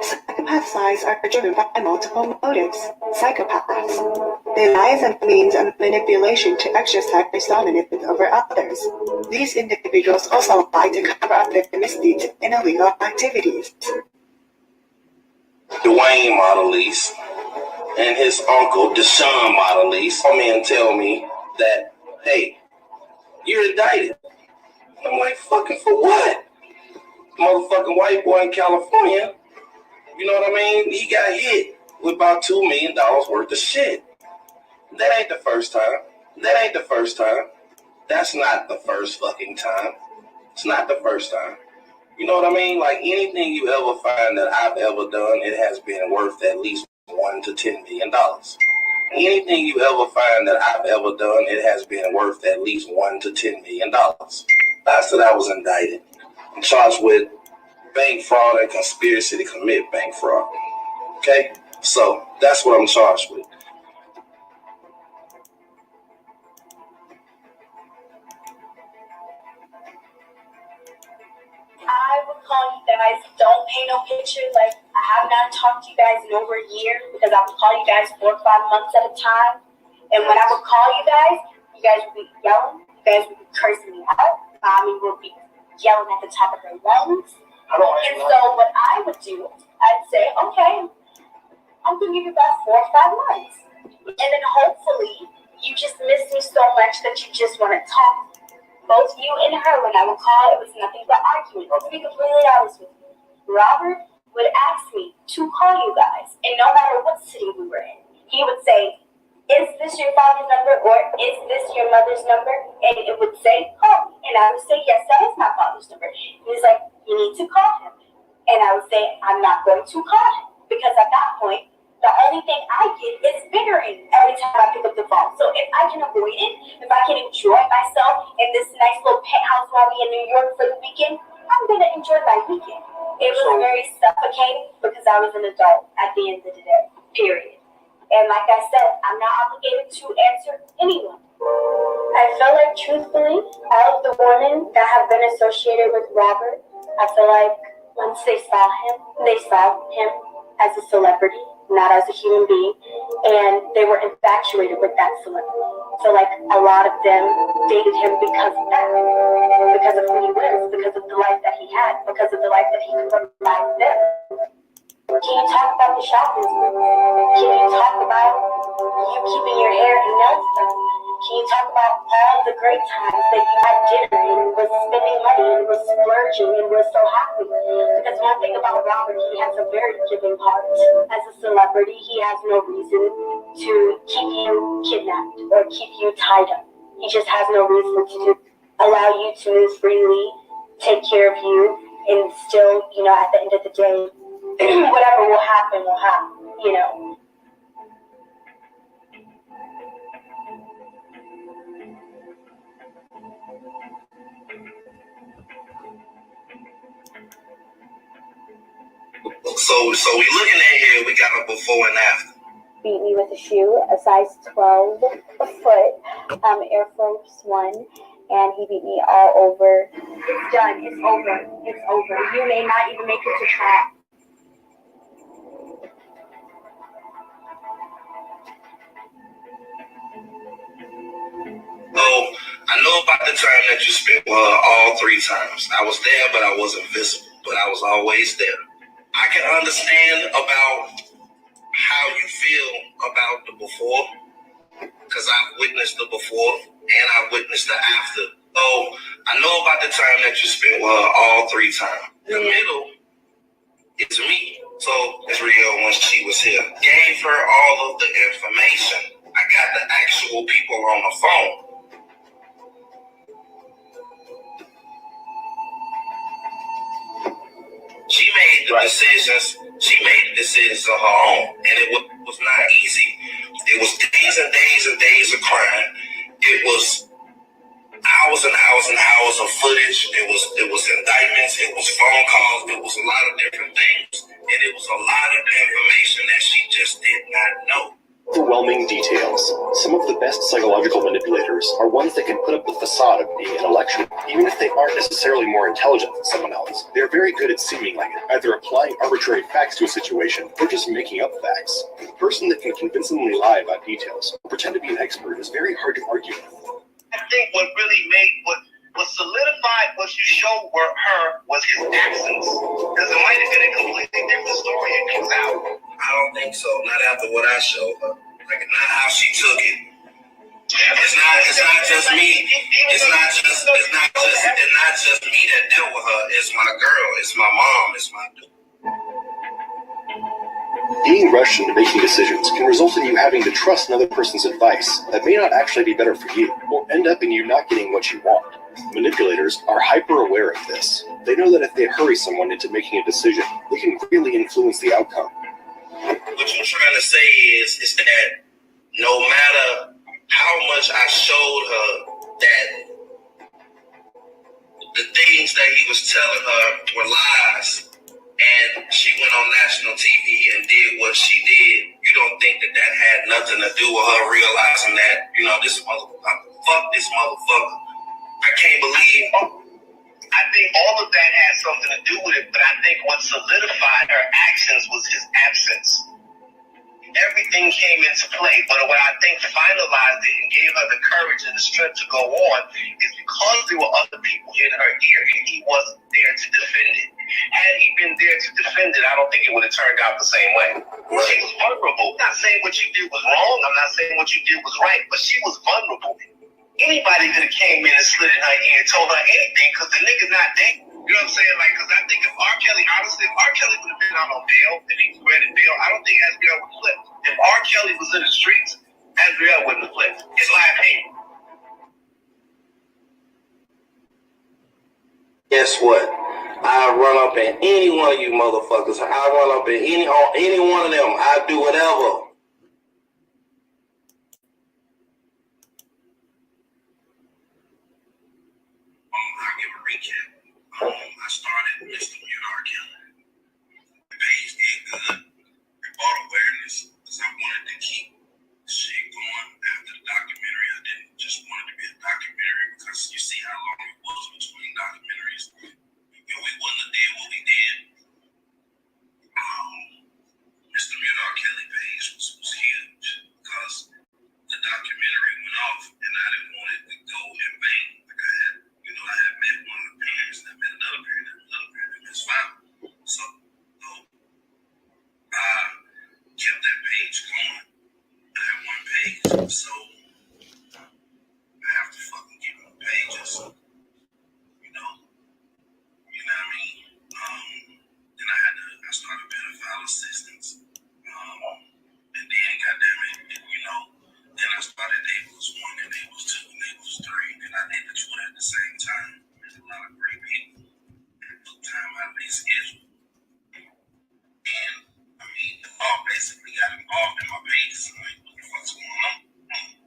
Psychopaths' lies are driven by multiple motives. Psychopaths. They lie as a means of manipulation to exercise dominance over others. These individuals also lie to cover up their misdeeds and illegal activities. Dwayne Modelise and his uncle, Deshaun Modelise, come in and tell me that, hey, you're indicted. I'm like, fucking for what? Motherfucking white boy in California, you know what I mean? He got hit with about $2 million worth of shit. That ain't the first time. That's not the first fucking time. It's not the first time. You know what I mean? Like anything you ever find that I've ever done, it has been worth at least $1 to $10 million. Anything you ever find that I've ever done, it has been worth at least $1 to $10 million. I said I was indicted. I'm charged with bank fraud and conspiracy to commit bank fraud. Okay? So that's what I'm charged with. I would call you guys, don't paint no picture. Like, I have not talked to you guys in over a year because I would call you guys 4 or 5 months at a time. And when I would call you guys would be yelling, you guys would be cursing me out. Mommy would be yelling at the top of her lungs. And so what I would do, I'd say, okay, I'm going to give you about 4 or 5 months. And then hopefully you just miss me so much that you just want to talk. Both you and her, when I would call, it was nothing but arguing. To be completely honest with you, Robert would ask me to call you guys, and no matter what city we were in, he would say, is this your father's number or is this your mother's number? And it would say, call me. And I would say, yes, that is my father's number. He was like, you need to call him. And I would say, I'm not going to call him. Because at that point, the only thing I get is bickering every time I pick up the phone. So if I can avoid it, if I can enjoy myself in this nice little penthouse while we in New York for the weekend, I'm going to enjoy my weekend. It was very suffocating because I was an adult at the end of the day, period. And like I said, I'm not obligated to answer anyone. I feel like, truthfully, all of the women that have been associated with Robert, I feel like once they saw him as a celebrity, not as a human being, and they were infatuated with that celebrity. So like a lot of them dated him because of that, because of who he was, because of the life that he had, because of the life that he could provide them. Can you talk about the shopping spree? Can you talk about you keeping your hair and nails done? Can you talk about all the great times that you had dinner and was spending money and was splurging and was so happy? Because one thing about Robert, he has a very giving heart. As a celebrity, he has no reason to keep you kidnapped or keep you tied up. He just has no reason to allow you to move freely, take care of you, and still, at the end of the day, whatever will happen, So we looking at here, we got a before and after. Beat me with a shoe, a size 12 foot, Air Force One, and he beat me all over. It's done. It's over. It's over. You may not even make it to trial. Oh, I know about the time that you spent all 3 times. I was there, but I wasn't visible, but I was always there. I can understand about how you feel about the before, because I've witnessed the before and I've witnessed the after. Oh, I know about the time that you spent all 3 times. The middle is me. So Israel, when she was here, gave her all of the information. I got the actual people on the phone. She made the decisions. She made the decisions on her own, and it was not easy. It was days and days and days of crying. It was hours and hours and hours of footage. It was indictments. It was phone calls. It was a lot of different things, and it was a lot of the information that she just did not know. Overwhelming details. Some of the best psychological manipulators are ones that can put up the facade of being intellectual, even if they aren't necessarily more intelligent than someone else. They're very good at seeming like it, either applying arbitrary facts to a situation or just making up facts. The person that can convincingly lie about details or pretend to be an expert is very hard to argue with. I think what really made what solidified what you showed her was his absence. Because it might have been a completely different story it comes out. I don't think so. Not after what I showed her. Like, not how she took it. It's not just me. It's not just me that dealt with her. It's my girl. It's my mom. It's my dude. Being rushed into making decisions can result in you having to trust another person's advice that may not actually be better for you, or end up in you not getting what you want. Manipulators are hyper aware of this. They know that if they hurry someone into making a decision, they can greatly influence the outcome. What you're trying to say is that no matter how much I showed her that the things that he was telling her were lies, and she went on national TV and did what she did, you don't think that had nothing to do with her realizing that, this motherfucker, fuck this motherfucker. I can't believe. I think all of that had something to do with it, but I think what solidified her actions was his absence. Everything came into play, but what I think finalized it and gave her the courage and the strength to go on is because there were other people in her ear and he wasn't there to defend it. Had he been there to defend it, I don't think it would have turned out the same way. She was vulnerable. I'm not saying what you did was wrong. I'm not saying what you did was right, but she was vulnerable. Anybody could have came in and slid in her ear and told her anything because the nigga's not there. You know what I'm saying? Like, because I think if R. Kelly, honestly, if R. Kelly would have been out on bail, if he was granted bail, I don't think Asriel would flip. If R. Kelly was in the streets, Asriel wouldn't have flipped. It's my opinion. Guess what? I'll run up at any one of you motherfuckers. I'll run up at any one of them. I'll do whatever. I'll give a recap. I started Mr. R. Kelly. The page did good. It brought awareness because I wanted to keep shit going after the documentary. I didn't just want it to be a documentary because you see how long it was between documentaries. If we wouldn't have did what we did, Mr. R. Kelly page was huge because the documentary went off and I didn't want it to go in vain. Like I had met one of the parents and I met another parent and another parent and it's fine. So I kept that page going. I had one page, so I have to fucking get more pages. You know what I mean? Then I started pedophile assistance. And then goddamn it, then I started Neighbors 1 and Neighbors 2 and Neighbors 3, and I did the Twitter at the same time. There's a lot of great people that took time out of their schedule. And I mean, they all basically got involved in my pages. I'm like, what the fuck's going on?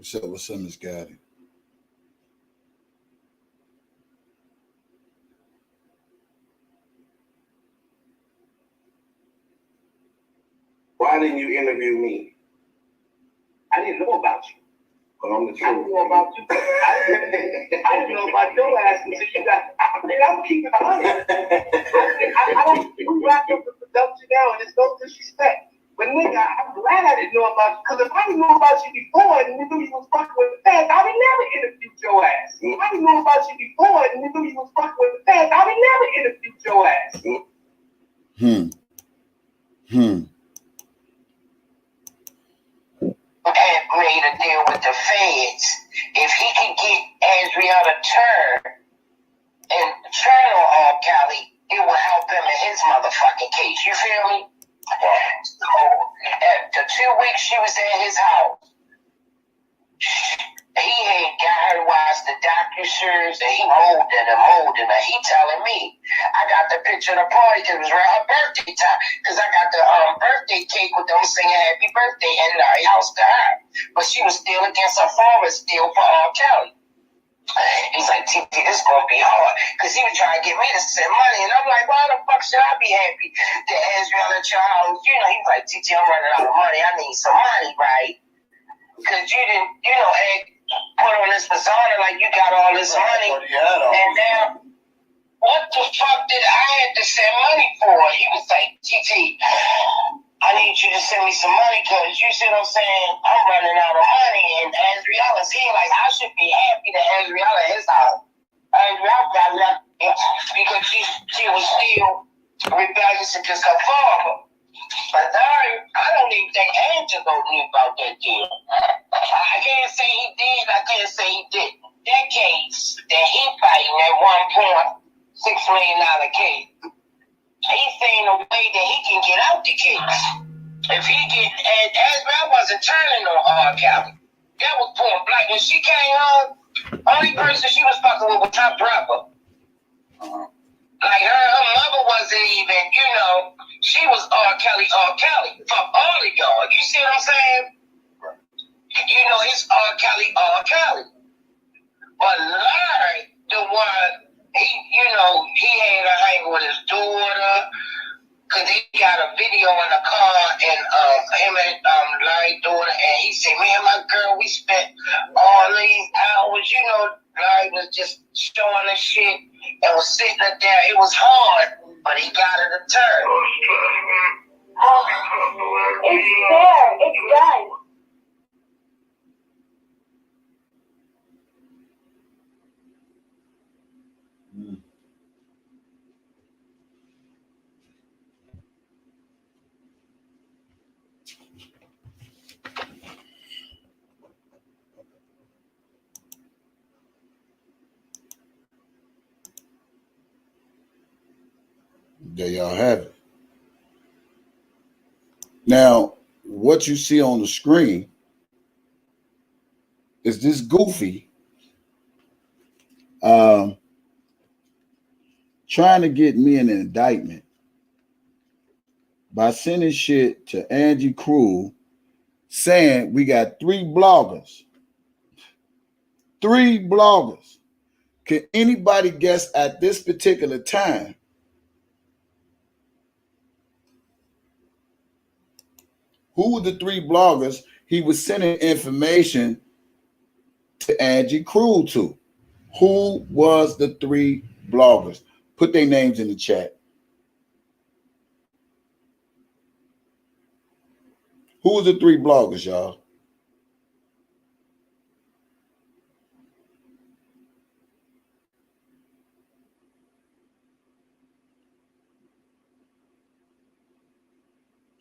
What's up? What's up, Miss Gotti? Why didn't you interview me? I didn't know about you. Well, I'm the truth. I didn't know about you. I didn't know about your ass until you got. I'm keeping it honest. I don't. We wrap up the production now, and it's no disrespect. But nigga, I'm glad I didn't know about you. Because if I didn't know about you before and you knew you was fucking with the fans, I would never interviewed your ass. If I didn't know about you before and you knew you was fucking with the fans, I would never interviewed your ass. And made a deal with the feds. If he could get Andrea to turn on R. Kelly, it will help him in his motherfucking case. You feel me? So, the 2 weeks she was at his house, he had got her to watch the docu-series and he molding her. He telling me, I got the picture of the party because it was around her birthday time. Because I got the birthday cake with them singing happy birthday in the house to her. But she was still against her father, still for R. Kelly. He's like, TT, this is going to be hard. Because he was trying to get me to send money. And I'm like, why the fuck should I be happy that Israel at your house? You know, he's like, TT, I'm running out of money. I need some money, right? Because you didn't, put on this persona like you got all this money. And now, what the fuck did I have to send money for? He was like, TT, I need you to send me some money because you see what I'm saying? I'm running out of money. And Azriela's here. Like, I should be happy that Azriela at his house. Azriela got left because she was still rebellious against her father. But I don't even think Angelo knew about that deal. I can't say he did. I can't say he didn't. That case that he fighting at $1.6 million case, he's saying a way that he can get out the case. If he get, and Azrael wasn't turning on R. Kelly. That was point blank. When she came home, only person she was fucking with was her brother. Like her mother wasn't even, she was R. Kelly for all of y'all. You see what I'm saying? It's R. Kelly. But Larry, the one, he had a hang with his daughter, because he got a video in the car, and him and Larry's daughter, and he said, me and my girl, we spent all these hours, Larry was just showing the shit and was sitting up there. It was hard, but he got her to turn. Oh, it's there. It's done. There y'all have it. Now, what you see on the screen is this goofy trying to get me an indictment by sending shit to Angie Crew saying we got 3 bloggers. 3 bloggers. Can anybody guess at this particular time who were the 3 bloggers he was sending information to Angie Crew to? Who was the 3 bloggers? Put their names in the chat. Who was the 3 bloggers, y'all?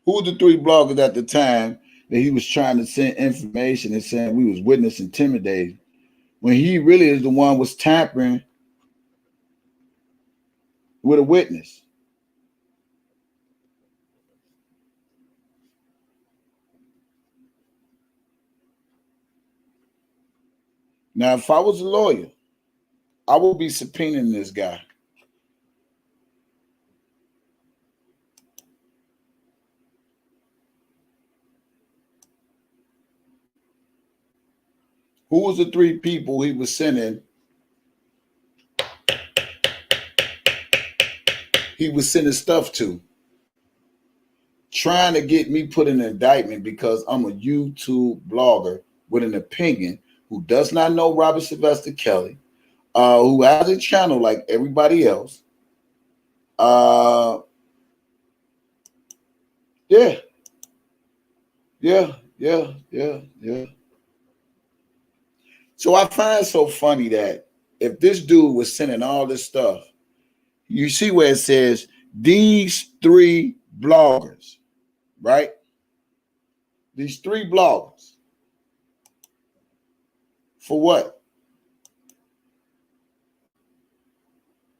Who were the 3 bloggers at the time that he was trying to send information and saying we was witness intimidated, when he really is the one was tampering with a witness? Now, if I was a lawyer, I would be subpoenaing this guy. Who was the 3 people he was sending? He was sending stuff to, trying to get me put in an indictment because I'm a YouTube blogger with an opinion who does not know Robert Sylvester Kelly, who has a channel like everybody else. Yeah. So I find it so funny that if this dude was sending all this stuff, you see where it says these 3 bloggers, right? These 3 bloggers. For what?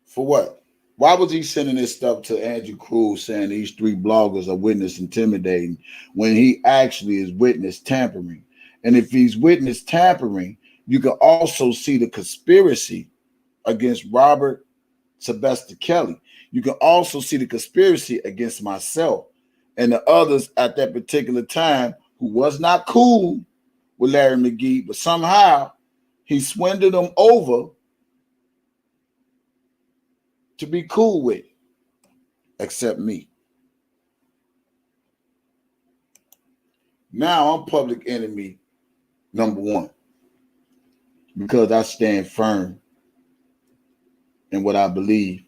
For what? Why was he sending this stuff to Andrew Cruz saying these 3 bloggers are witness intimidating when he actually is witness tampering? And if he's witness tampering, you can also see the conspiracy against Robert Sylvester Kelly. You can also see the conspiracy against myself and the others at that particular time who was not cool with Larry McGee, but somehow he swindled them over to be cool with, except me. Now I'm public enemy number 1 because I stand firm in what I believe,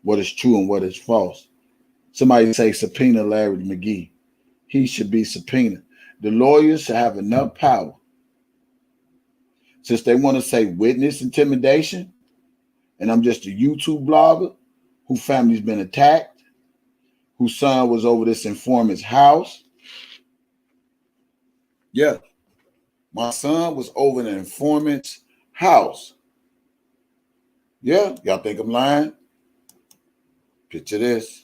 what is true and what is false. Somebody say subpoena Larry McGee. He should be subpoenaed. The lawyers should have enough power. Since they want to say witness intimidation, and I'm just a YouTube blogger whose family's been attacked, whose son was over this informant's house. Yeah, my son was over the informant's house. Yeah, y'all think I'm lying? Picture this.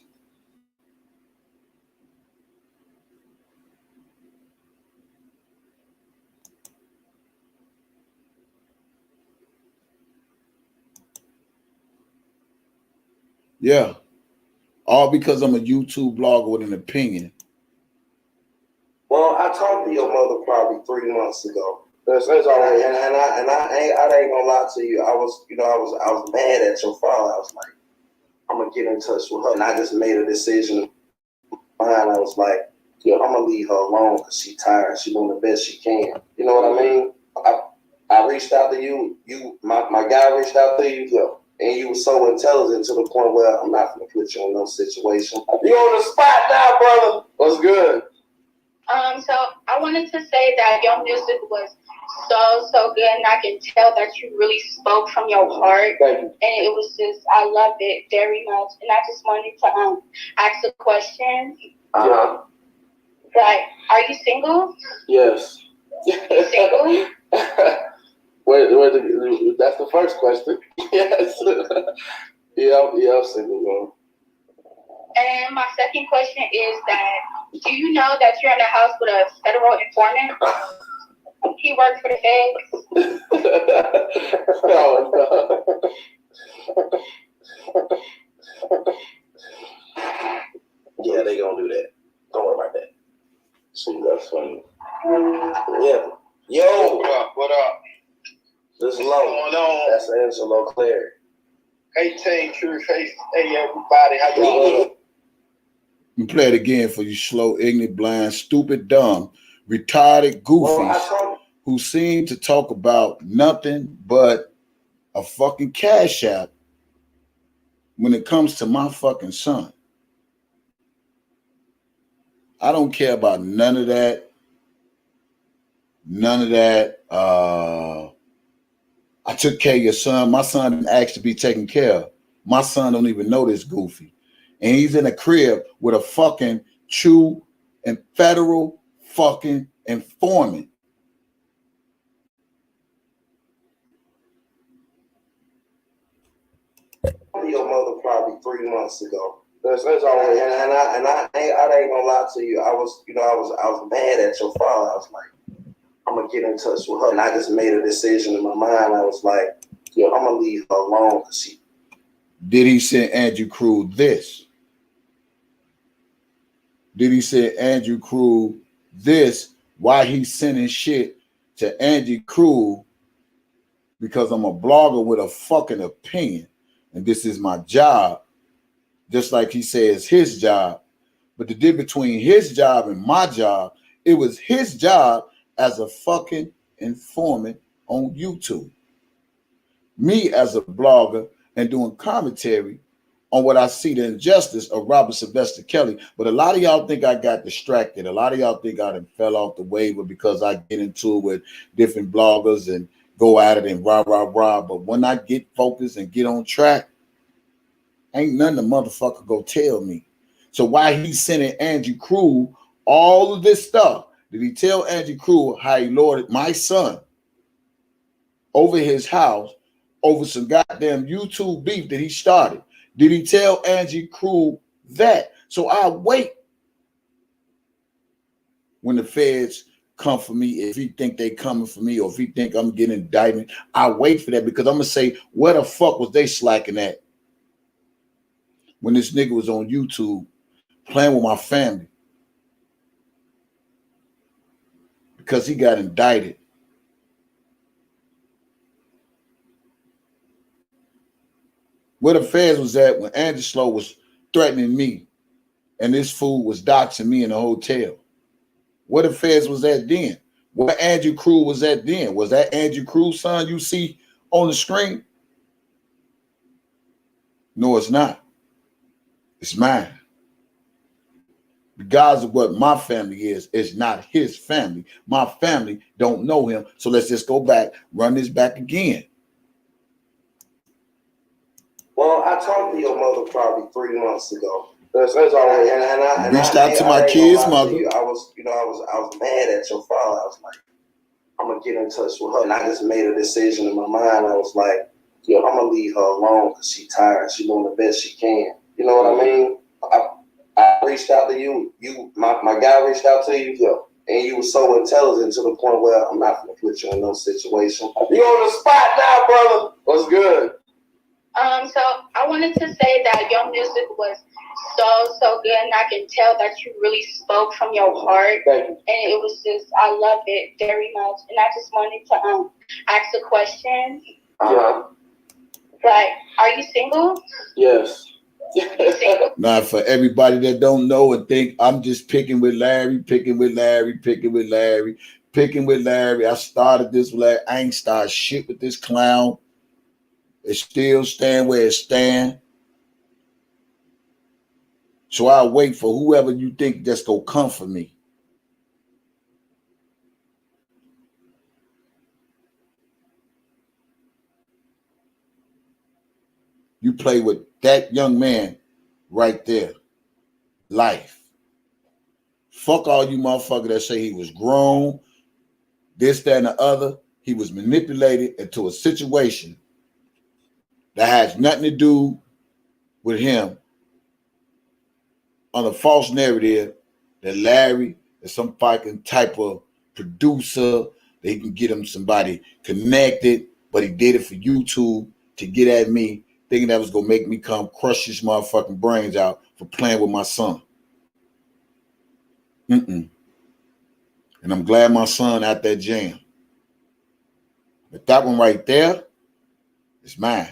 Yeah, all because I'm a YouTube blogger with an opinion. Well, I talked to your mother probably 3 months ago. That's all right. And I ain't gonna lie to you. I was mad at your father. I was like, I'm gonna get in touch with her, and I just made a decision. I was like, I'm gonna leave her alone because she's tired. She's doing the best she can. You know what I mean? I reached out to you. My guy reached out to you, and you were so intelligent to the point where I'm not gonna put you in no situation. You on the spot now, brother. What's good? So I wanted to say that your music was so good, and I can tell that you really spoke from your heart. Thank you. And it was just, I loved it very much. And I just wanted to ask a question. Like, are you single? Yes. You single? Wait, that's the first question. Yes. Yeah, I'm single, girl. And my second question is that, do you know that you're in the house with a federal informant? He works for the feds. No. Yeah, they gonna do that. Don't worry about that. See, that's funny. Yeah. Yo. What up? This is Low. That's Angelo Claire. Hey, Team Truth. Hey, everybody. How you doing? You play it again for you slow, ignorant, blind, stupid, dumb, retarded goofies who seem to talk about nothing but a fucking cash app when it comes to my fucking son. I don't care about none of that. None of that. I took care of your son. My son didn't ask to be taken care of. My son don't even know this goofy. And he's in a crib with a fucking true and federal fucking informant. Your mother probably 3 months ago. That's all right. And I ain't gonna lie to you. I was mad at your father. I was like, I'm gonna get in touch with her, and I just made a decision in my mind. I was like, I'm gonna leave her alone because she. Did he send Andrew Cruz this? Did he say Andrew Cruz this? Why he's sending shit to Angie Crew because I'm a blogger with a fucking opinion, and this is my job, just like he says his job. But the difference between his job and my job, it was his job as a fucking informant on YouTube. Me as a blogger and doing commentary on what I see the injustice of Robert Sylvester Kelly. But a lot of y'all think I got distracted. A lot of y'all think I done fell off the waiver because I get into it with different bloggers and go at it and rah. But when I get focused and get on track, ain't nothing the motherfucker go tell me. So why he sending Angie Crew all of this stuff? Did he tell Angie Crew how he lorded my son over his house over some goddamn YouTube beef that he started? Did he tell Angie Crew that? So I wait when the feds come for me. If he think they coming for me or if he think I'm getting indictment, I wait for that because I'm going to say, where the fuck was they slacking at when this nigga was on YouTube playing with my family because he got indicted? Where the feds was at when Angelo was threatening me and this fool was doxing me in a hotel? Where the feds was at then? Where Andrew Crew was at then? Was that Andrew Crew's son you see on the screen? No, it's not. It's mine. Regardless of what my family is, it's not his family. My family don't know him. So let's just go back, run this back again. Well, I talked to your mother probably 3 months ago. That's always, and I reached out to my kid's mother. I was mad at your father. I was like, I'm gonna get in touch with her, and I just made a decision in my mind. I was like, I'm gonna leave her alone because she's tired. She's doing the best she can. You know what I mean? I reached out to you. My guy reached out to you, and you were so intelligent to the point where I'm not gonna put you in no situation. You on the spot now, brother? What's good? So I wanted to say that your music was so good, and I can tell that you really spoke from your heart. Thank you. And it was just, I love it very much. And I just wanted to ask a question. Like, are you single? Yes. Now, for everybody that don't know and think I'm just picking with Larry. I started this with Larry. I ain't started shit with this clown. It still stand where it stand. So I wait for whoever you think that's gonna come for me. You play with that young man right there. Life. Fuck all you motherfuckers that say he was grown, this, that, and the other. He was manipulated into a situation that has nothing to do with him on a false narrative that Larry is some fucking type of producer, that he can get him somebody connected, but he did it for YouTube to get at me, thinking that was going to make me come crush his motherfucking brains out for playing with my son. And I'm glad my son out that jam. But that one right there is mine.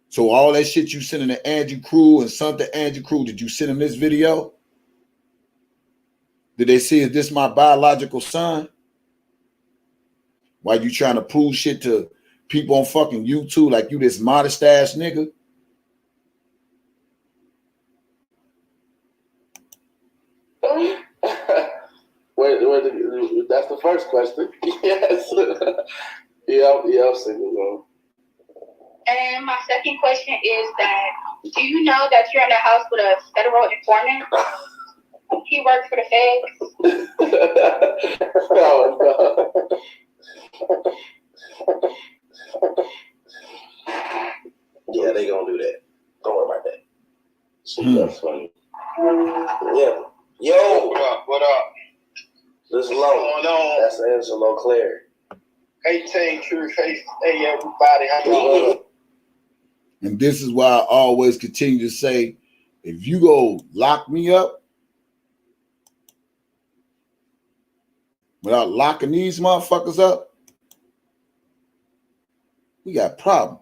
So all that shit you sending to Andrew Crew and son to Andrew Crew, did you send him this video? Did they see, is this my biological son? Why you trying to prove shit to people on fucking YouTube like you this modest ass nigga? That's the first question. Yes. Yeah, single though. And my second question is that, do you know that you're in the house with a federal informant? He works for the feds. Oh, no. Yeah, they gonna do that. Don't worry about that. That's funny. Yeah. Yo. What up? This is Low. That's Angelo Clary. 18 True Face. Hey, everybody. How you doing? And this is why I always continue to say, if you go lock me up, without locking these motherfuckers up, we got problems.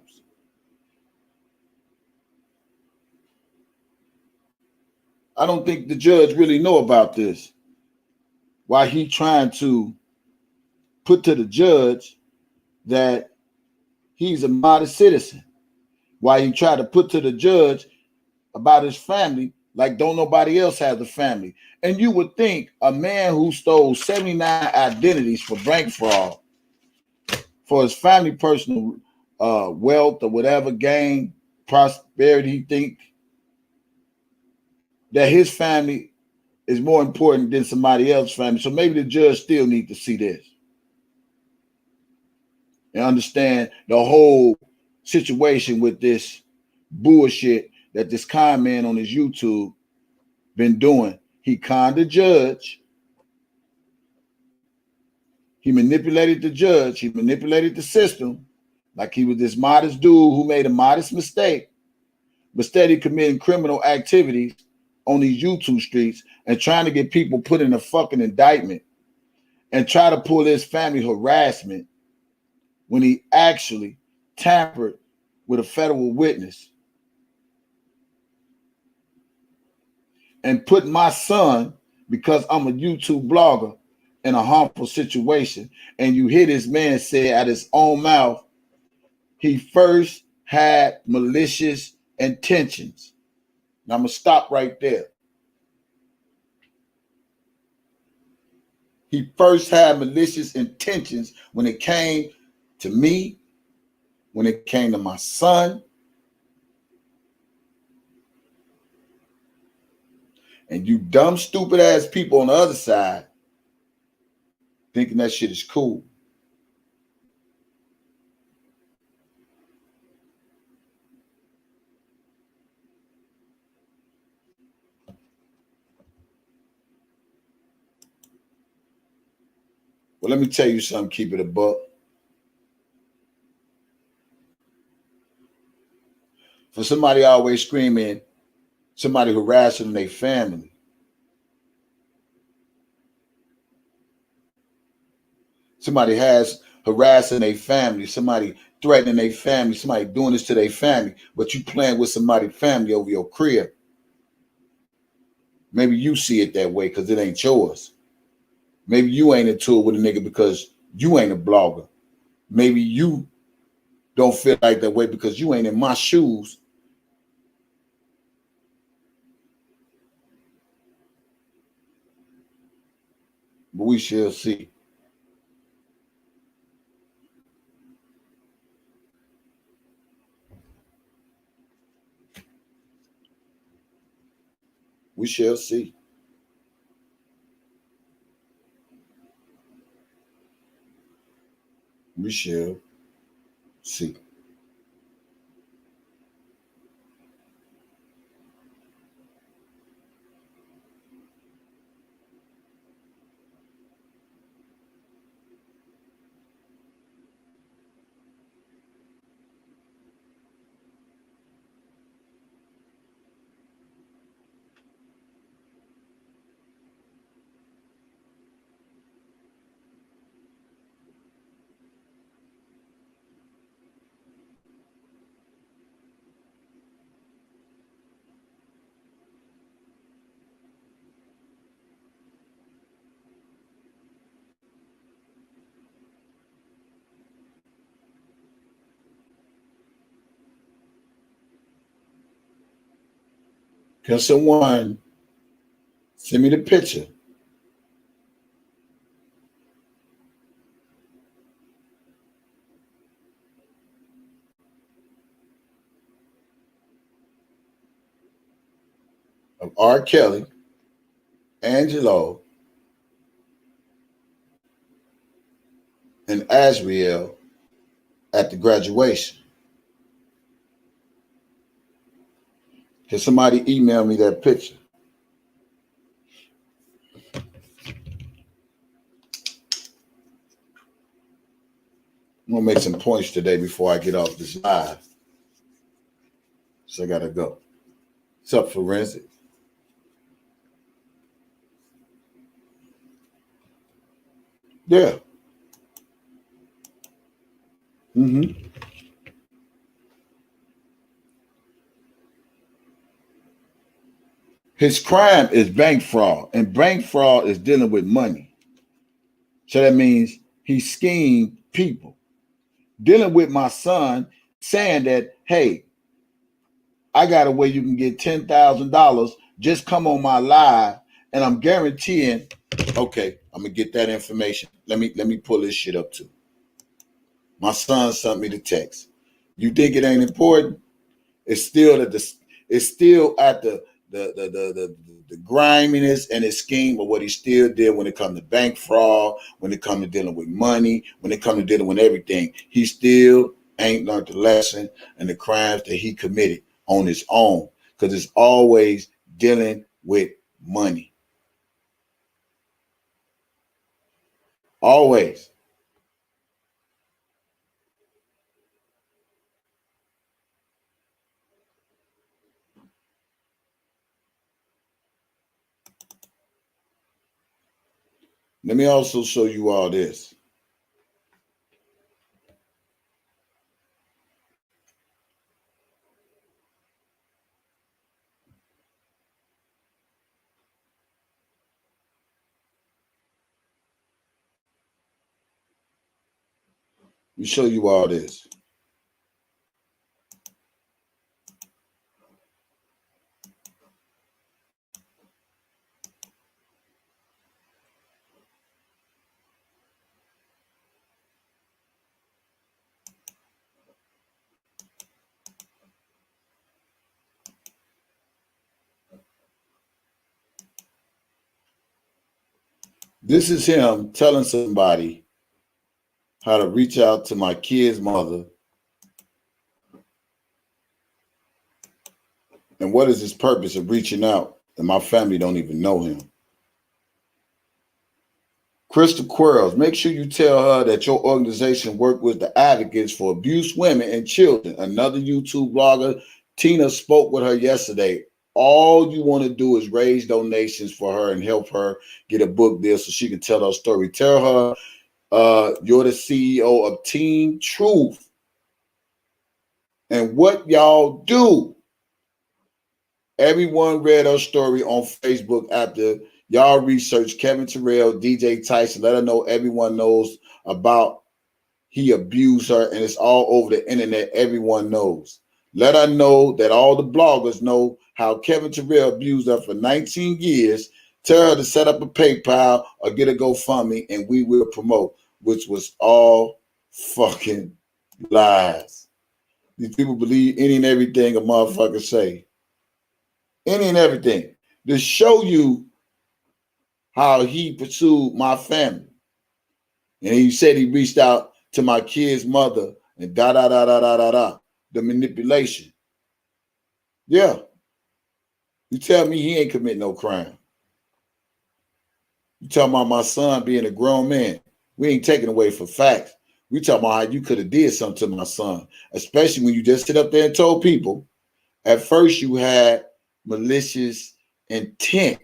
I don't think the judge really know about this. Why he trying to put to the judge that he's a modest citizen. Why he tried to put to the judge about his family like don't nobody else have a family. And you would think a man who stole 79 identities for bank fraud, for his family personal wealth or whatever, gain, prosperity, he think that his family is more important than somebody else's family. So maybe the judge still need to see this and understand the whole situation with this bullshit that this con man on his YouTube been doing. He conned the judge. He manipulated the judge. He manipulated the system like he was this modest dude who made a modest mistake, but steady committing criminal activities on these YouTube streets and trying to get people put in a fucking indictment and try to pull his family harassment when he actually tampered with a federal witness and put my son, because I'm a YouTube blogger, in a harmful situation. And you hear this man say out his own mouth, he first had malicious intentions. Now I'm going to stop right there. He first had malicious intentions when it came to me, when it came to my son. And you dumb, stupid ass people on the other side thinking that shit is cool. Well, let me tell you something, keep it a buck. For somebody always screaming, somebody harassing their family, somebody has harassing their family, somebody threatening their family, somebody doing this to their family, but you playing with somebody's family over your crib. Maybe you see it that way because it ain't yours. Maybe you ain't into it with a nigga because you ain't a blogger. Maybe you don't feel like that way because you ain't in my shoes. But we shall see. We shall see. We shall see. Can someone send me the picture of R. Kelly, Angelo, and Azriel at the graduation? Can somebody email me that picture? I'm going to make some points today before I get off this live. So I got to go. What's up, Forensic? Yeah. Mm-hmm. His crime is bank fraud, and bank fraud is dealing with money. So that means he schemed people. Dealing with my son, saying that, hey, I got a way you can get $10,000. Just come on my live, and I'm guaranteeing. Okay, I'm gonna get that information. Let me pull this shit up too. My son sent me the text. You think it ain't important? It's still at the griminess and his scheme of what he still did when it comes to bank fraud, when it comes to dealing with money, when it comes to dealing with everything. He still ain't learned the lesson and the crimes that he committed on his own, because it's always dealing with money. Always. Let me also show you all this. Let me show you all this. This is him telling somebody how to reach out to my kid's mother. And what is his purpose of reaching out? And my family don't even know him. Crystal Quarles, make sure you tell her that your organization worked with the advocates for abused women and children. Another YouTube blogger, Tina, spoke with her yesterday. All you want to do is raise donations for her and help her get a book deal so she can tell her story. Tell her you're the CEO of Team Truth. And what y'all do, everyone read her story on Facebook after y'all research Kevin Terrell, DJ Tyson. Let her know everyone knows about he abused her, and it's all over the internet. Everyone knows. Let her know that all the bloggers know how Kevin Terrell abused her for 19 years. Tell her to set up a PayPal or get a GoFundMe, and we will promote, which was all fucking lies. These people believe any and everything a motherfucker say. Any and everything. To show you how he pursued my family. And he said he reached out to my kid's mother and da da da da da da da. The manipulation. Yeah. You tell me he ain't commit no crime. You talking about my son being a grown man. We ain't taking away for facts. We talking about how you could have did something to my son, especially when you just sit up there and told people at first you had malicious intent.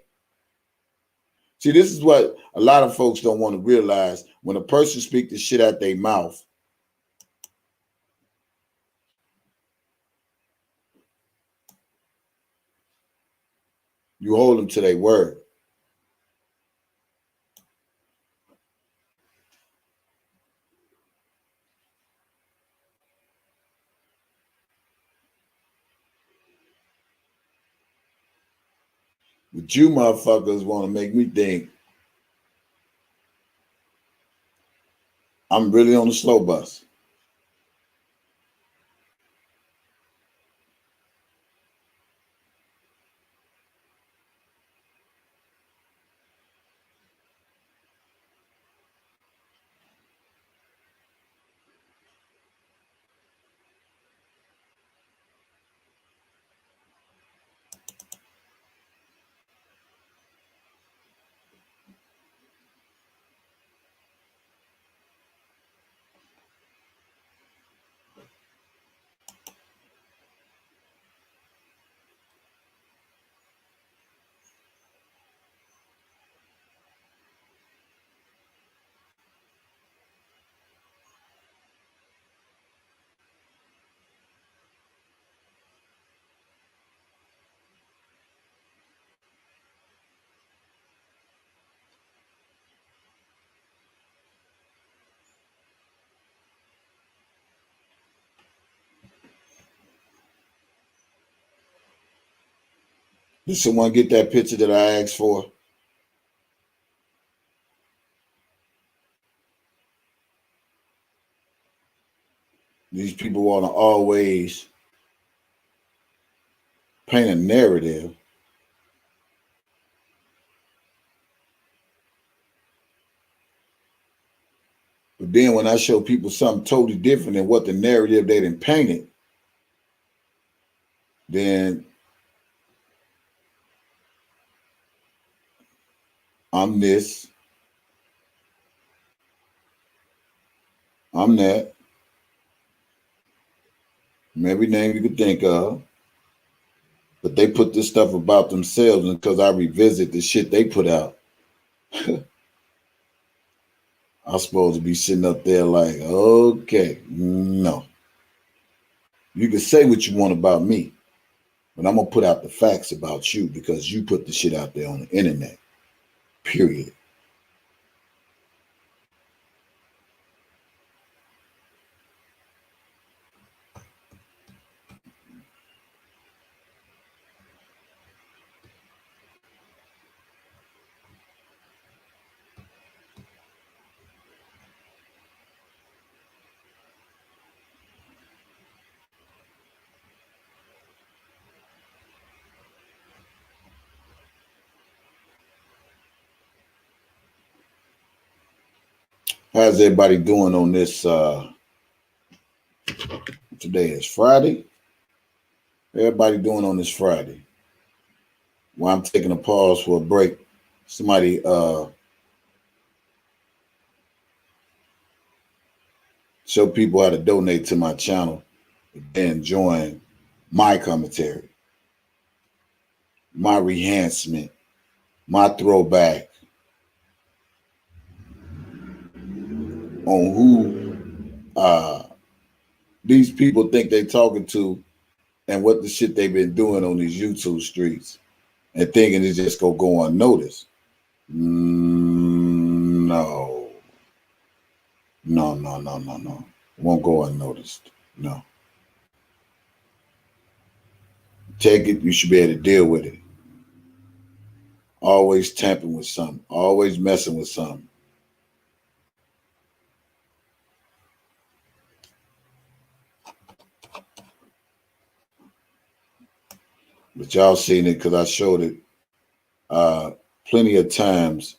See, this is what a lot of folks don't want to realize. When a person speaks the shit out their mouth, you hold them to their word. But you motherfuckers want to make me think I'm really on the slow bus. Did someone get that picture that I asked for? These people want to always paint a narrative. But then when I show people something totally different than what the narrative they done painted, then I'm this, I'm that, I'm every name you could think of. But they put this stuff about themselves, and because I revisit the shit they put out, I'm supposed to be sitting up there like, okay, no. You can say what you want about me, but I'm going to put out the facts about you because you put the shit out there on the internet, period. How's everybody doing on this? Today is Friday. Everybody doing on this Friday? While I'm taking a pause for a break, somebody show people how to donate to my channel and join my commentary, my rehancement, my throwback on who these people think they talking to and what the shit they've been doing on these YouTube streets and thinking it's just gonna go unnoticed. No. It won't go unnoticed. No. Take it, you should be able to deal with it. Always tampering with something, always messing with something. But y'all seen it because I showed it plenty of times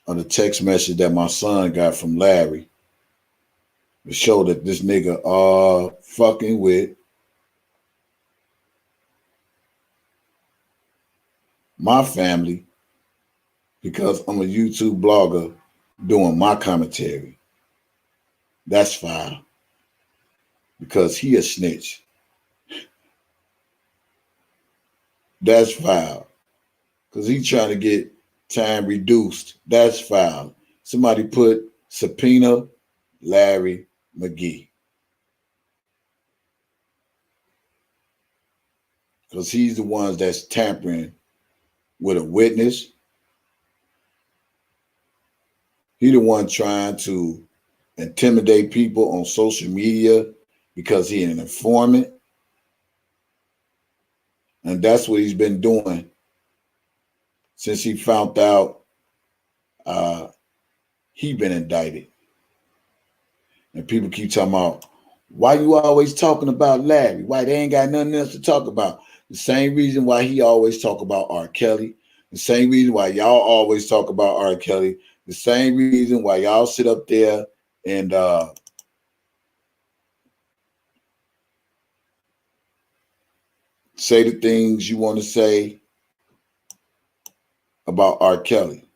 on the text message that my son got from Larry to show that this nigga fucking with my family because I'm a YouTube blogger doing my commentary. That's foul because he a snitch. That's foul because he trying to get time reduced. That's foul. Somebody put subpoena Larry McGee because he's the ones that's tampering with a witness. He the one trying to intimidate people on social media because he an informant. And that's what he's been doing since he found out he been indicted. And people keep talking about, why you always talking about Larry? Why they ain't got nothing else to talk about? The same reason why he always talk about R. Kelly. The same reason why y'all always talk about R. Kelly. The same reason why y'all sit up there and say the things you want to say about R. Kelly.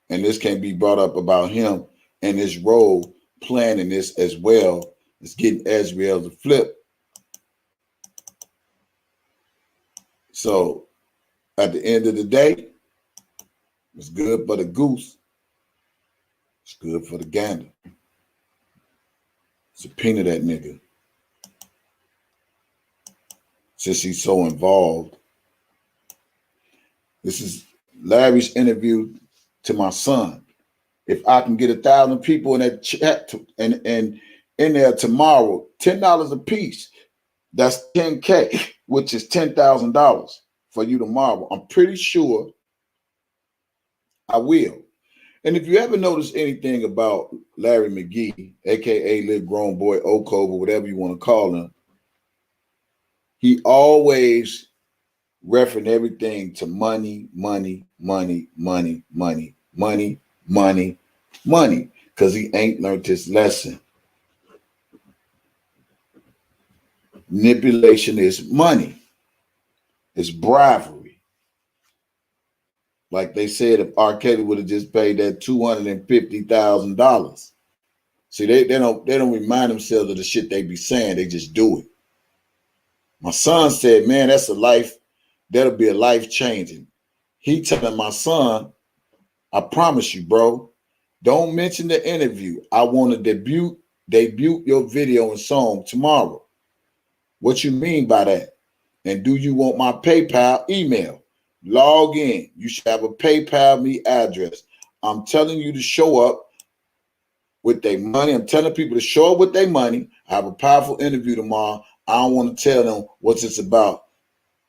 And this can be brought up about him and his role playing in this as well as getting Azrael to flip. So at the end of the day, it's good for the goose. It's good for the gander. Subpoena that nigga. Since he's so involved. This is Larry's interview to my son. If I can get 1,000 people in that chat and in there tomorrow, $10 a piece, that's 10K, which is $10,000 for you tomorrow. I'm pretty sure I will. And if you ever notice anything about Larry McGee, aka Little Grown Boy Okobo, whatever you want to call him, he always referenced everything to money, money, money, money, money, money, money, money, because he ain't learned his lesson. Manipulation is money. It's bribery. Like they said, if R. Kelly would have just paid that $250,000. See, they don't remind themselves of the shit they be saying. They just do it. My son said, man, that's a life, that'll be a life changing. He telling my son, I promise you, bro, don't mention the interview. I want to debut your video and song tomorrow. What you mean by that? And do you want my PayPal email? Log in. You should have a PayPal me address. I'm telling you to show up with their money. I'm telling people to show up with their money. I have a powerful interview tomorrow. I don't want to tell them what it's about.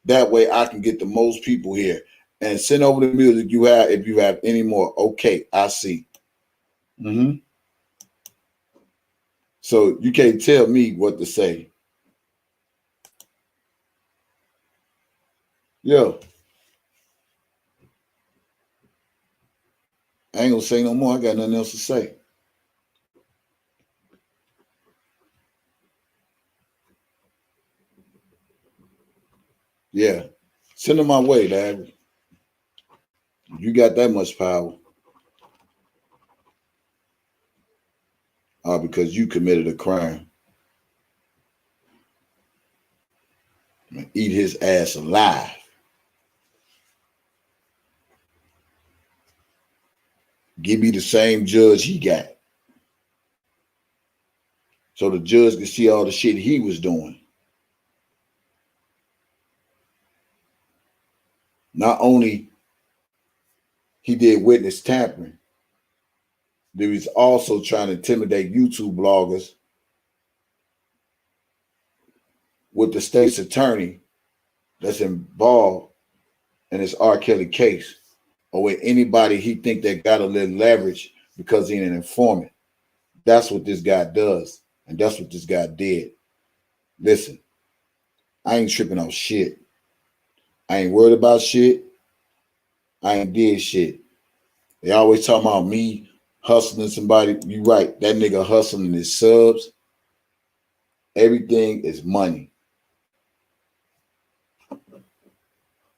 That way I can get the most people here. And send over the music you have if you have any more. Okay, I see. So you can't tell me what to say. Yo. I ain't gonna say no more. I got nothing else to say. Yeah. Send them my way, Dad. You got that much power. Because you committed a crime. Eat his ass alive. Give me the same judge he got. So the judge can see all the shit he was doing. Not only he did witness tampering, but he was also trying to intimidate YouTube bloggers with the state's attorney that's involved in this R. Kelly case, or with anybody he think that got a little leverage because he's an informant. That's what this guy does, and that's what this guy did. Listen, I ain't tripping on shit. I ain't worried about shit. I ain't did shit. They always talk about me hustling somebody. You right, that nigga hustling his subs. Everything is money.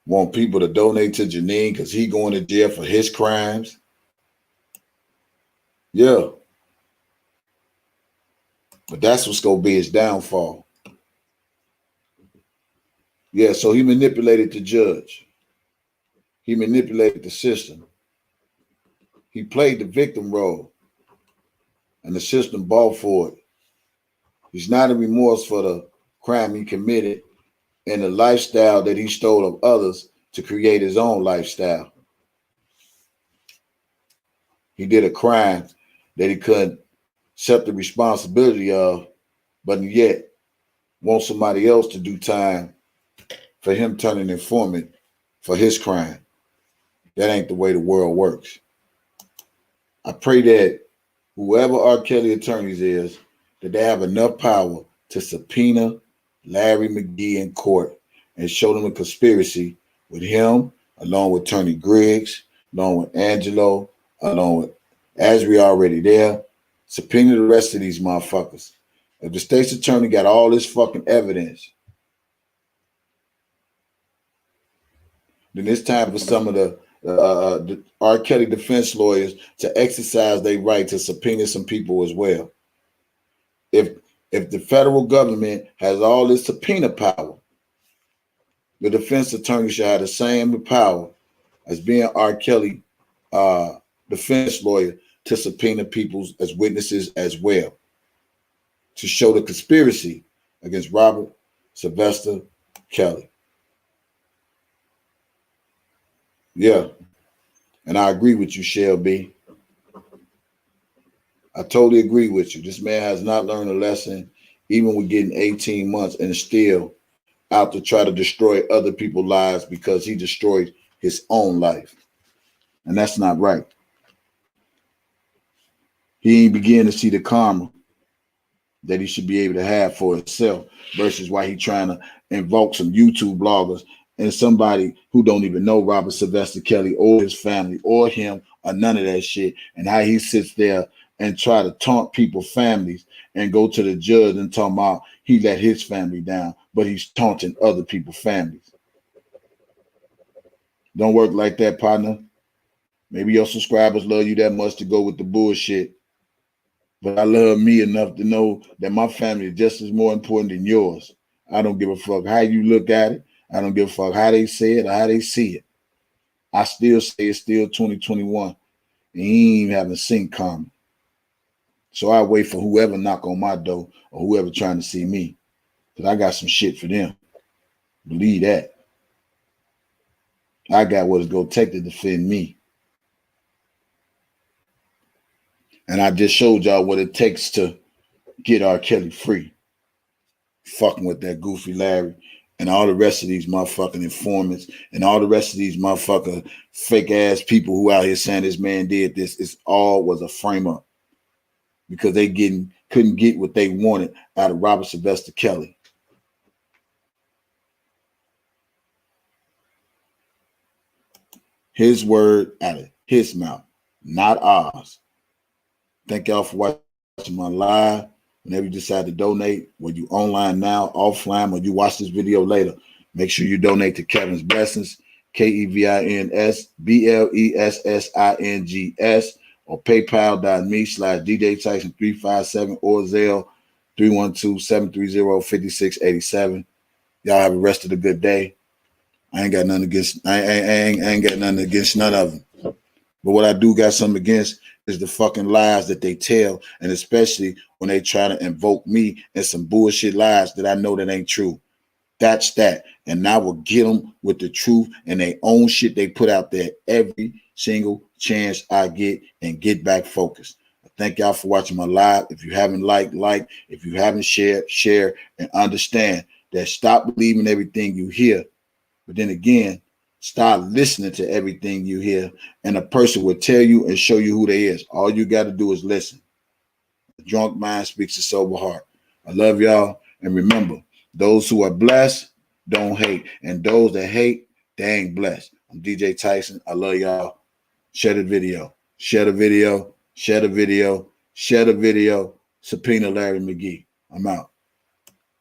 Want people to donate to Janine because he going to jail for his crimes. Yeah. But that's what's going to be his downfall. Yeah, so he manipulated the judge. He manipulated the system. He played the victim role. And the system bought for it. He's not a remorse for the crime he committed and the lifestyle that he stole of others to create his own lifestyle. He did a crime that he couldn't accept the responsibility of, but yet want somebody else to do time for him turning informant for his crime. That ain't the way the world works. I pray that whoever R. Kelly attorneys is, that they have enough power to subpoena Larry McGee in court and show them a conspiracy with him, along with Tony Griggs, along with Angelo, along with Asbury already there. Subpoena the rest of these motherfuckers. If the state's attorney got all this fucking evidence, then it's time for some of the R. Kelly defense lawyers to exercise their right to subpoena some people as well. If the federal government has all this subpoena power, the defense attorney should have the same power as being R. Kelly defense lawyer to subpoena people as witnesses as well, to show the conspiracy against Robert Sylvester Kelly. Yeah. And I agree with you, Shelby. I totally agree with you. This man has not learned a lesson, even with getting 18 months and still out to try to destroy other people's lives because he destroyed his own life. And that's not right. He ain't begin to see the karma that he should be able to have for himself versus why he trying to invoke some YouTube bloggers and somebody who don't even know Robert Sylvester Kelly or his family or him or none of that shit, and how he sits there and try to taunt people's families and go to the judge and talk about he let his family down, but he's taunting other people's families. Don't work like that, partner. Maybe your subscribers love you that much to go with the bullshit. But I love me enough to know that my family is just as more important than yours. I don't give a fuck how you look at it. I don't give a fuck how they say it or how they see it. I still say it's still 2021. And he ain't even haven't seen karma. So I wait for whoever knock on my door or whoever trying to see me. Because I got some shit for them. Believe that. I got what it's going to take to defend me. And I just showed y'all what it takes to get R. Kelly free. Fucking with that goofy Larry and all the rest of these motherfucking informants and all the rest of these motherfucking fake ass people who out here saying this man did this. It's all was a frame up because they couldn't get what they wanted out of Robert Sylvester Kelly. His word out of his mouth, not ours. Thank y'all for watching my live. Whenever you decide to donate, whether you online now, offline, or you watch this video later, make sure you donate to Kevinsblessings, KEVINSBLESSINGS, or paypal.me/DJ Tyson 357 or Zelle 312-730-5687. Y'all have the rest of the good day. I ain't got nothing against I ain't got nothing against none of them. But what I do got something against is the fucking lies that they tell, and especially when they try to invoke me and some bullshit lies that I know that ain't true. That's that. And I will get them with the truth and their own shit they put out there every single chance I get and get back focused. Thank y'all for watching my live. If you haven't liked, like. If you haven't shared, share, and understand that stop believing everything you hear. But then again, start listening to everything you hear, and a person will tell you and show you who they is. All you got to do is listen. A drunk mind speaks a sober heart. I love y'all, and remember, those who are blessed don't hate, and those that hate, they ain't blessed. I'm DJ Tyson. I love y'all. Share the video. Share the video. Share the video. Share the video. Subpoena Larry McGee. I'm out.